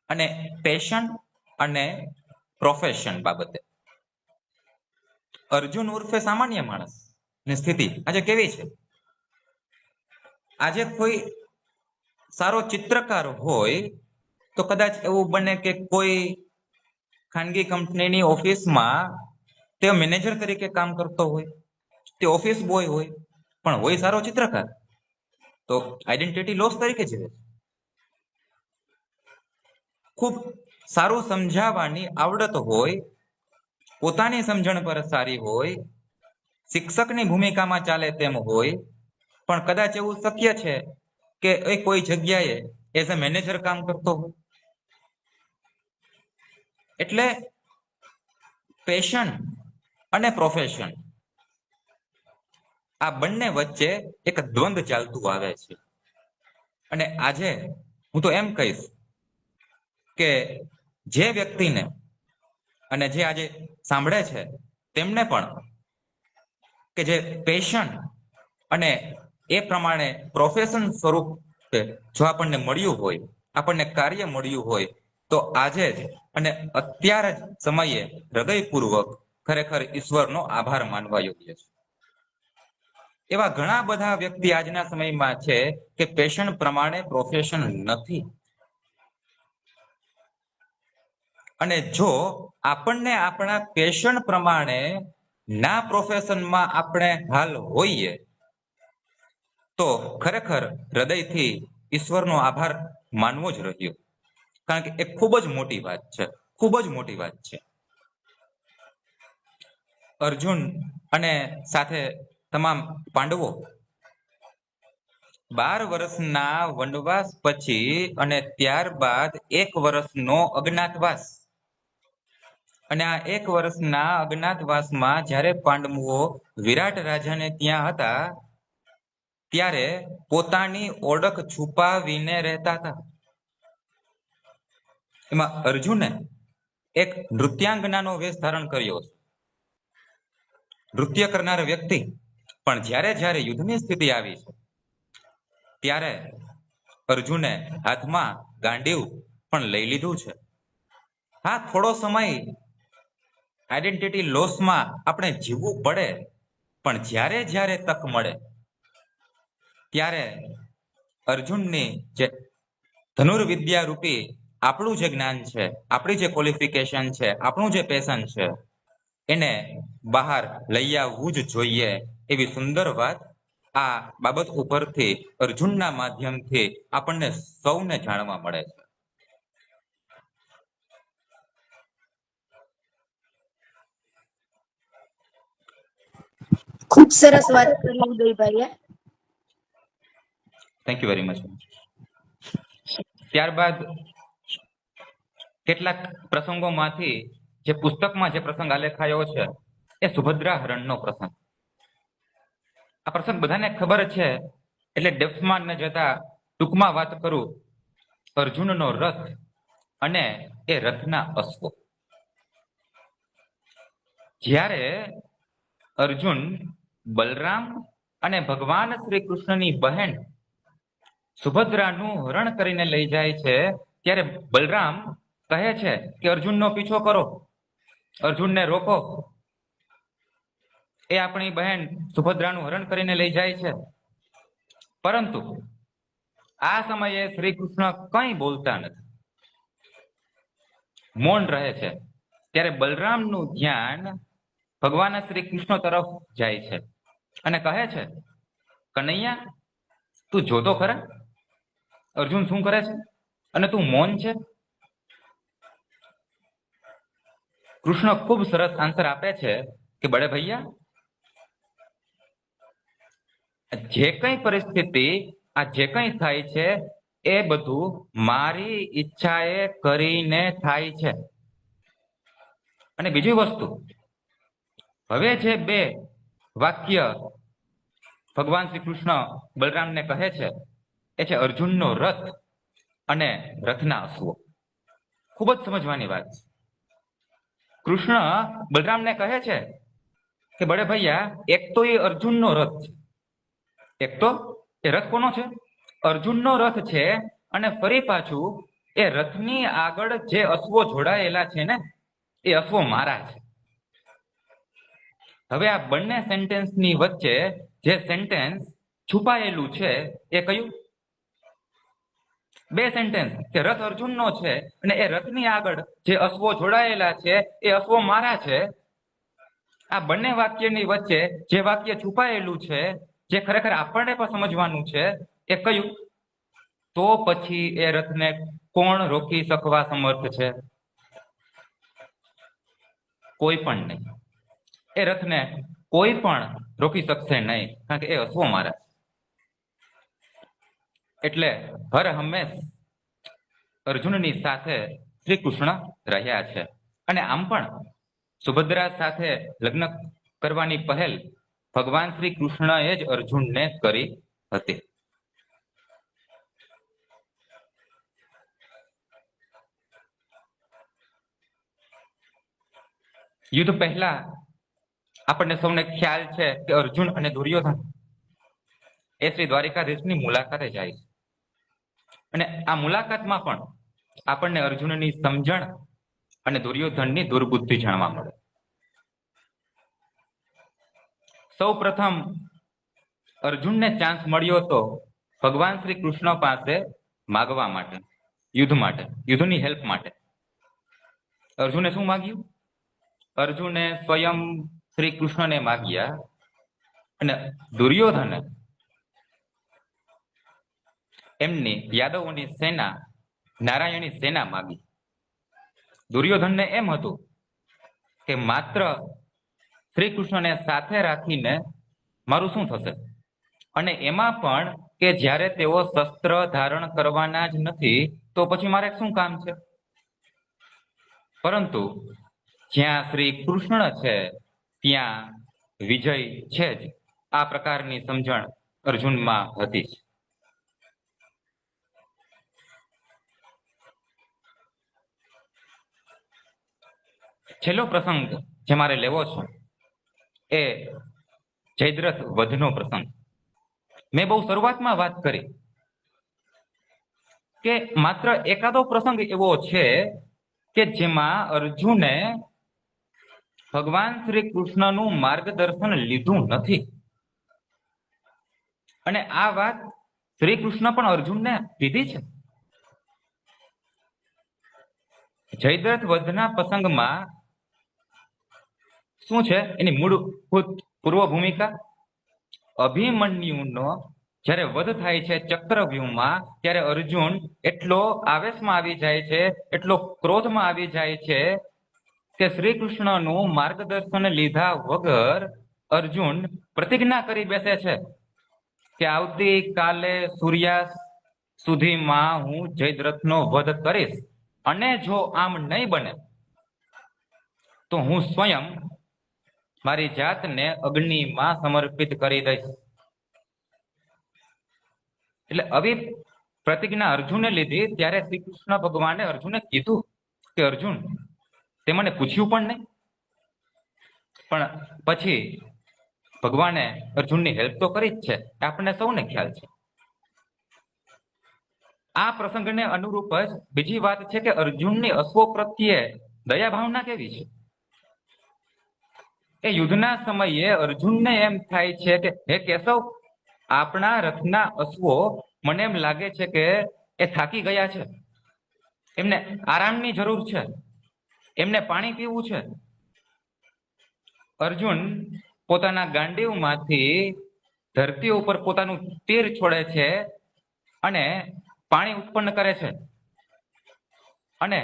S3: અને પેશન અને પ્રોફેશન બાબતે. અર્જુન ઉર્ફે સામાન્ય માણસ ની સ્થિતિ આજે કેવી છે? આજે કોઈ સારો ચિત્રકાર હોય તો કદાચ એવું બને કે કોઈ ખાનગી કંપનીની ઓફિસમાં તે મેનેજર તરીકે કામ કરતો હોય, તે ઓફિસ બોય હોય, પણ હોય સારો ચિત્રકાર, તો આઈડેન્ટિટી લોસ તરીકે જીવે છે. ખૂબ સારું સમજાવવાની આવડત હોય, પોતાની સમજણ પર સારી હોય, શિક્ષકની ભૂમિકામાં ચાલે તેમ હોય, પણ કદાચ એવું શક્ય છે કે એ કોઈ જગ્યાએ એઝ અ મેનેજર કામ કરતો હોય. એટલે પેશન અને પ્રોફેશન આ બંને વચ્ચે એક દ્વંદ ચાલતું આવે છે. અને આજે હું તો એમ કહીશ કે જે વ્યક્તિને અને જે આજે સાંભળે છે તેમને પણ કે જે પેશન અને એ પ્રમાણે પ્રોફેશન સ્વરૂપે જો આપણને મળ્યું હોય, આપણને કાર્ય મળ્યું હોય, તો આજે જ અને અત્યારે જ સમયે હૃદયપૂર્વક ખરેખર ઈશ્વરનો આભાર માનવા યોગ્ય છે. એવા ઘણા બધા વ્યક્તિ આજના સમયમાં છે કે પેશન પ્રમાણે પ્રોફેશન નથી. અને જો આપણને આપણા પેશન પ્રમાણે ના પ્રોફેશનમાં આપણે હાલ હોઈએ તો ખરેખર હૃદયથી ઈશ્વરનો આભાર માનવો જ રહ્યો. કારણ કે એ ખૂબ જ મોટી વાત છે, ખૂબ જ મોટી વાત છે. અર્જુન અને સાથે તમામ પાંડવો 12 વર્ષના વનવાસ પછી અને ત્યારબાદ 1 વર્ષનો અજ્ઞાતવાસ, અને આ 1 વર્ષના અજ્ઞાતવાસમાં જ્યારે પાંડવો વિરાટ રાજાને ત્યાં હતા ત્યારે પોતાની ઓળખ છુપાવીને રહેતા હતા. એમાં અર્જુને એક નૃત્યાંગનાનો વેશ ધારણ કર્યો છે, નૃત્ય કરનાર વ્યક્તિ. પણ જ્યારે જ્યારે યુદ્ધની સ્થિતિ આવી છે ત્યારે અર્જુને હાથમાં ગાંડીવ પણ લઈ લીધું છે. હા, થોડો સમય આઈડેન્ટિટી લોસમાં આપણે જીવવું પડે, પણ જ્યારે જ્યારે તક મળે ત્યારે અર્જુનની જે ધનુર્વિદ્યા રૂપી આપણું જે જ્ઞાન છે, આપણી જે ક્વોલિફિકેશન છે, આપણું જે પેશન છે, એને બહાર લઈ આવવું જ જોઈએ. એવી સુંદર વાત આ બાબત ઉપરથી અર્જુનના માધ્યમથી આપણને સૌને જાણવા મળે છે.
S1: ખૂબ સરસ વાત કરી ઉદયભાઈએ.
S3: Thank you very much. ત્યારબાદ કેટલાક પ્રસંગોમાંથી જે પુસ્તકમાં જે પ્રસંગ આલેખાયો છે એ સુભદ્રા હરણનો પ્રસંગ. આ પ્રસંગ બધાને ખબર છે, એટલે ડેપ્થમાં ન જતા ટૂંકમાં વાત કરું. અર્જુનનો રથ અને એ રથના અશ્વો. જ્યારે અર્જુન બલરામ અને ભગવાન શ્રી કૃષ્ણની બહેન સુભદ્રાનું હરણ કરીને લઈ જાય છે ત્યારે બલરામ કહે છે કે અર્જુનનો પીછો કરો, અર્જુનને રોકો, એ આપણી બહેન સુભદ્રાનું હરણ કરીને લઈ જાય છે. પરંતુ આ સમયે શ્રી કૃષ્ણ કંઈ બોલતા નથી, મૌન રહે છે. ત્યારે બલરામનું ધ્યાન ભગવાન શ્રી કૃષ્ણ તરફ જાય છે અને કહે છે, કનૈયા, તું જોતો ખરા અર્જુન શું કરે છે અને તું મૌન છે? કૃષ્ણ ખૂબ સરસ આન્સર આપે છે કે બળે ભૈયા, જે કંઈ પરિસ્થિતિ, આ જે કંઈ થાય છે એ બધું મારી ઈચ્છાએ કરીને થાય છે. અને બીજી વસ્તુ, હવે જે 2 વાક્ય ભગવાન શ્રી કૃષ્ણ બલરામને કહે છે એ છે અર્જુનનો રથ અને રથના અશ્વો. ખૂબ જ સમજવાની વાત છે. કૃષ્ણ બલરામને કહે છે કે બળે ભૈયા, એક તો એ અર્જુનનો રથ છે, એક તો એ રથ કોનો છે? અર્જુનનો રથ છે. અને ફરી પાછું એ રથની આગળ જે અશ્વો જોડાયેલા છે ને, એ અશ્વો મારા છે. હવે આ બંને સેન્ટેન્સની વચ્ચે જે સેન્ટેન્સ છુપાયેલું છે એ કયું? બે સેન્ટેન્સ કે રથ અર્જુનનો છે અને એ રથની આગળ જે અશ્વો જોડાયેલા છે એ અશ્વો મારા છે. આ બંને વાક્યની વચ્ચે જે વાક્ય છુપાયેલું છે, જે ખરેખર આપણને પણ સમજવાનું છે, એ કયું? તો પછી એ રથને કોણ રોકી શકવા સમર્થ છે? કોઈ પણ નહીં. એ રથને કોઈ પણ રોકી શકશે નહીં, કારણ કે એ અશ્વો મારા. એટલે હર હંમેશ અર્જુનની સાથે શ્રી કૃષ્ણ રહ્યા છે. અને આમ પણ સુભદ્રા સાથે લગ્ન કરવાની પહેલ ભગવાન શ્રી કૃષ્ણએ જ અર્જુનને કરી હતી. યુદ્ધ પહેલા આપણને સૌને ખ્યાલ છે કે અર્જુન અને દુર્યોધન એ શ્રી દ્વારિકાધીશની મુલાકાતે જાય છે. અને આ મુલાકાતમાં પણ આપણને અર્જુનની સમજણ અને દુર્યોધનની દુર્બુદ્ધિ જાણવા મળે. સૌ પ્રથમ અર્જુનને ચાન્સ મળ્યો હતો ભગવાન શ્રી કૃષ્ણ પાસે માગવા માટે, યુદ્ધ માટે, યુદ્ધની હેલ્પ માટે. અર્જુને શું માગ્યું? અર્જુને સ્વયં શ્રી કૃષ્ણને માગ્યા અને દુર્યોધને એમની યાદવોની સેના, નારાયણી સેના માગી. દુર્યોધનને એમ હતું કે માત્ર શ્રી કૃષ્ણને સાથે રાખીને મારું શું થશે, અને એમાં પણ કે જ્યારે તેઓ શસ્ત્ર ધારણ કરવાના જ નથી તો પછી મારે શું કામ છે? પરંતુ જ્યાં શ્રી કૃષ્ણ છે ત્યાં વિજય છે જ. આ પ્રકારની સમજણ અર્જુનમાં હતી જ. છેલ્લો પ્રસંગ જે મારે લેવો છે એ જયદ્રથ વધનો પ્રસંગ. મેં બહુ શરૂઆતમાં વાત કરી કે માત્ર એકાદો પ્રસંગ એવો છે કે જેમાં અર્જુને ભગવાન શ્રી કૃષ્ણનું માર્ગદર્શન લીધું નથી. અને આ વાત શ્રી કૃષ્ણ પણ અર્જુનને કીધી છે. જયદ્રથ વધના પ્રસંગમાં શું છે એની મૂળભૂત પૂર્વ ભૂમિકા? અભિમન્યુનો જ્યારે વધ થાય છે ચક્રવ્યૂહમાં, ત્યારે અર્જુન એટલો આવેશમાં આવી જાય છે, એટલો ક્રોધમાં આવી જાય છે કે શ્રી કૃષ્ણનું માર્ગદર્શન લીધા વગર અર્જુન પ્રતિજ્ઞા કરી બેસે છે કે આવતીકાલે સૂર્યાસ્ત સુધીમાં હું જયદ્રથનો વધ કરીશ, અને જો આમ નહીં બને તો હું સ્વયં મારી જાતને અગ્નિમાં સમર્પિત કરી દઈશ. એટલે આવી પ્રતિજ્ઞા અર્જુને લીધી. ત્યારે શ્રી કૃષ્ણ ભગવાને અર્જુને કીધું કે અર્જુન, તે મને પૂછ્યું પણ નહીં. પણ પછી ભગવાને અર્જુનની હેલ્પ તો કરી જ છે, આપણને સૌને ખ્યાલ છે. આ પ્રસંગને અનુરૂપ જ બીજી વાત છે કે અર્જુનની અશ્વો પ્રત્યે દયા ભાવના કેવી છે? એ યુદ્ધના સમયે અર્જુનને એમ થાય છે કે હે કેશવ, આપણા રથના અશ્વો મને એમ લાગે છે કે એ થાકી ગયા છે, એમને આરામની જરૂર છે, એમને પાણી પીવું છે. અર્જુન પોતાના ગાંડીવમાંથી ધરતી ઉપર પોતાનું તીર છોડે છે અને પાણી ઉત્પન્ન કરે છે, અને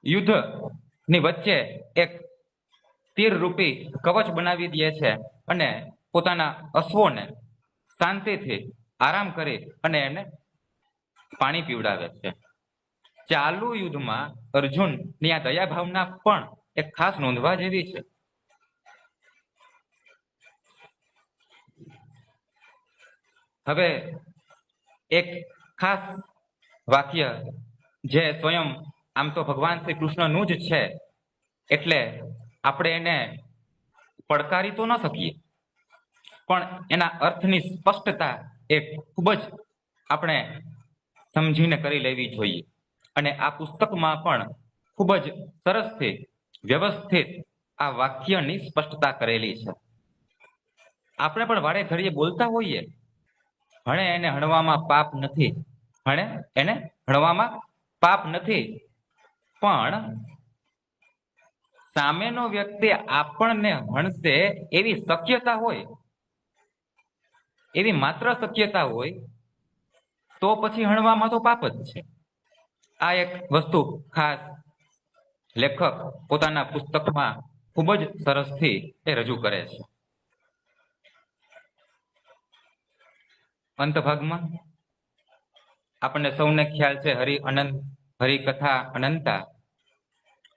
S3: યુદ્ધની વચ્ચે એક તીર રૂપી કવચ બનાવી દે છે અને પોતાના અશ્વોને શાંતિથી આરામ કરી અને એને પાણી પીવડાવે છે. ચાલુ યુદ્ધમાં અર્જુનની આ દયા ભાવના પણ એક ખાસ નોંધવા જેવી છે. હવે એક ખાસ વાક્ય જે સ્વયં આમ તો ભગવાન શ્રી કૃષ્ણનું જ છે, એટલે આપણે એને પડકારી તો ન શકીએ, પણ એના અર્થની સ્પષ્ટતા એ ખૂબ જ આપણે સમજીને કરી લેવી જોઈએ. અને આ પુસ્તકમાં પણ ખૂબ જ સરસથી વ્યવસ્થિત આ વાક્યની સ્પષ્ટતા કરેલી છે. આપણે પણ વારે ઘડીએ બોલતા હોઈએ, હણે એને હણવામાં પાપ નથી, હણે એને હણવામાં પાપ નથી, પણ સામેનો વ્યક્તિ આપણને હણશે એવી શક્યતા હોય, એવી માત્ર શક્યતા હોય, તો પછી હણવામાં તો પાપ જ છે. આ એક વસ્તુ ખાસ લેખક પોતાના પુસ્તકમાં ખૂબ જ સરસથી એ રજૂ કરે છે. અંત ભાગમાં આપણને સૌને ખ્યાલ છે, હરિ કથા અનંતા,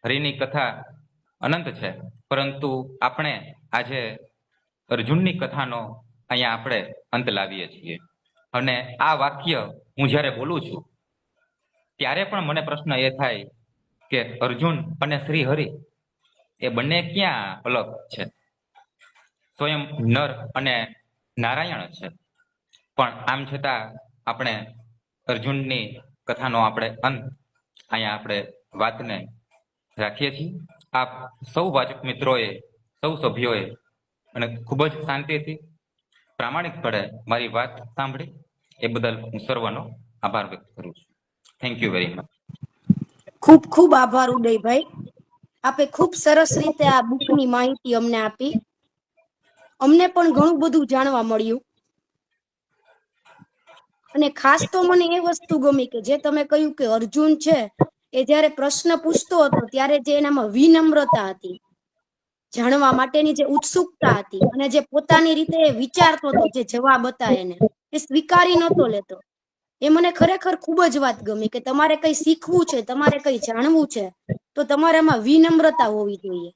S3: હરિની કથા અનંત છે, પરંતુ આપણે આજે અર્જુનની કથાનો અહીંયા આપણે અંત લાવીએ છીએ. અને આ વાક્ય હું જ્યારે બોલું છું ત્યારે પણ મને પ્રશ્ન એ થાય કે અર્જુન અને શ્રી હરિ એ બંને ક્યાં અલગ છે? સ્વયં નર અને નારાયણ છે, પણ આમ છતાં આપણે અર્જુનની કથાનો આપણે અંત અહીંયા આપણે વાતને રાખીએ છીએ. આપ સૌ વાચક મિત્રોએ, સૌ સભ્યોએ અને ખૂબ જ શાંતિથી પ્રામાણિકપણે મારી વાત સાંભળી એ બદલ હું સર્વનો આભાર વ્યક્ત કરું છું. Thank you very much.
S1: ખૂબ ખૂબ આભાર ઉદયભાઈ. આપે ખૂબ સરસ રીતે આ બુકની માહિતી અમને આપી. અમને પણ ઘણું બધું જાણવા મળ્યું. અને ખાસ તો મને એ વસ્તુ ગમી કે જે તમે કહ્યું કે અર્જુન છે એ જ્યારે પ્રશ્ન પૂછતો હતો ત્યારે જે એનામાં વિનમ્રતા હતી, જાણવા માટેની જે ઉત્સુકતા હતી, અને જે પોતાની રીતે વિચારતો હતો, જે જવાબ હતા એને એ સ્વીકારી નહોતો લેતો, એ મને ખરેખર ખૂબ જ વાત ગમી કે તમારે કઈ શીખવું છે, તમારે કઈ જાણવું છે, તો તમારામાં વિનમ્રતા હોવી જોઈએ.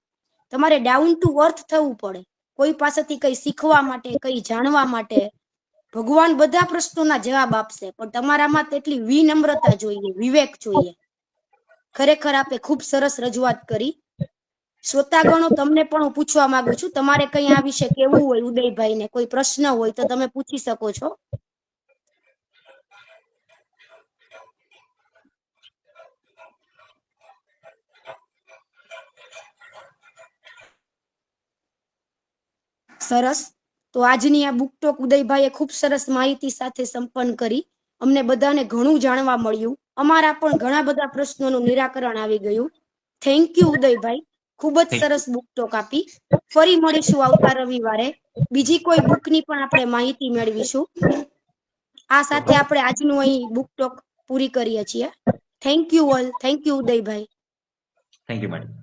S1: તમારે ડાઉન ટુ અર્થ થવું પડે. કોઈ પાસેથી કઈ શીખવા માટે, કઈ જાણવા માટે. ભગવાન બધા પ્રશ્નોના જવાબ આપશે, પણ તમારામાં તેટલી વિનમ્રતા જોઈએ, વિવેક જોઈએ. ખરેખર આપે ખૂબ સરસ રજૂઆત કરી. શ્રોતાગણો, તમને પણ હું પૂછવા માંગુ છું, તમારે કઈ આ વિશે કેવું હોય ઉદયભાઈને, કોઈ પ્રશ્ન હોય તો તમે પૂછી શકો છો. સરસ. તો આજની આ બુકટોક ઉદયભાઈએ ખૂબ સરસ માહિતી સાથે સંપન્ન કરી. અમને બધાને ઘણું જાણવા મળ્યું. અમારા પણ ઘણા બધા પ્રશ્નોનું નિરાકરણ આવી ગયું. થેન્ક યુ ઉદયભાઈ, ખૂબ જ સરસ બુકટોક આપી. ફરી મળીશું આવતા રવિવારે. બીજી કોઈ બુકની પણ આપણે માહિતી મેળવીશું. આ સાથે આપણે આજનું અહીં બુકટોક પૂરી કરીએ છીએ. Thank you all. Thank you Udaybhai.
S3: Thank you madam.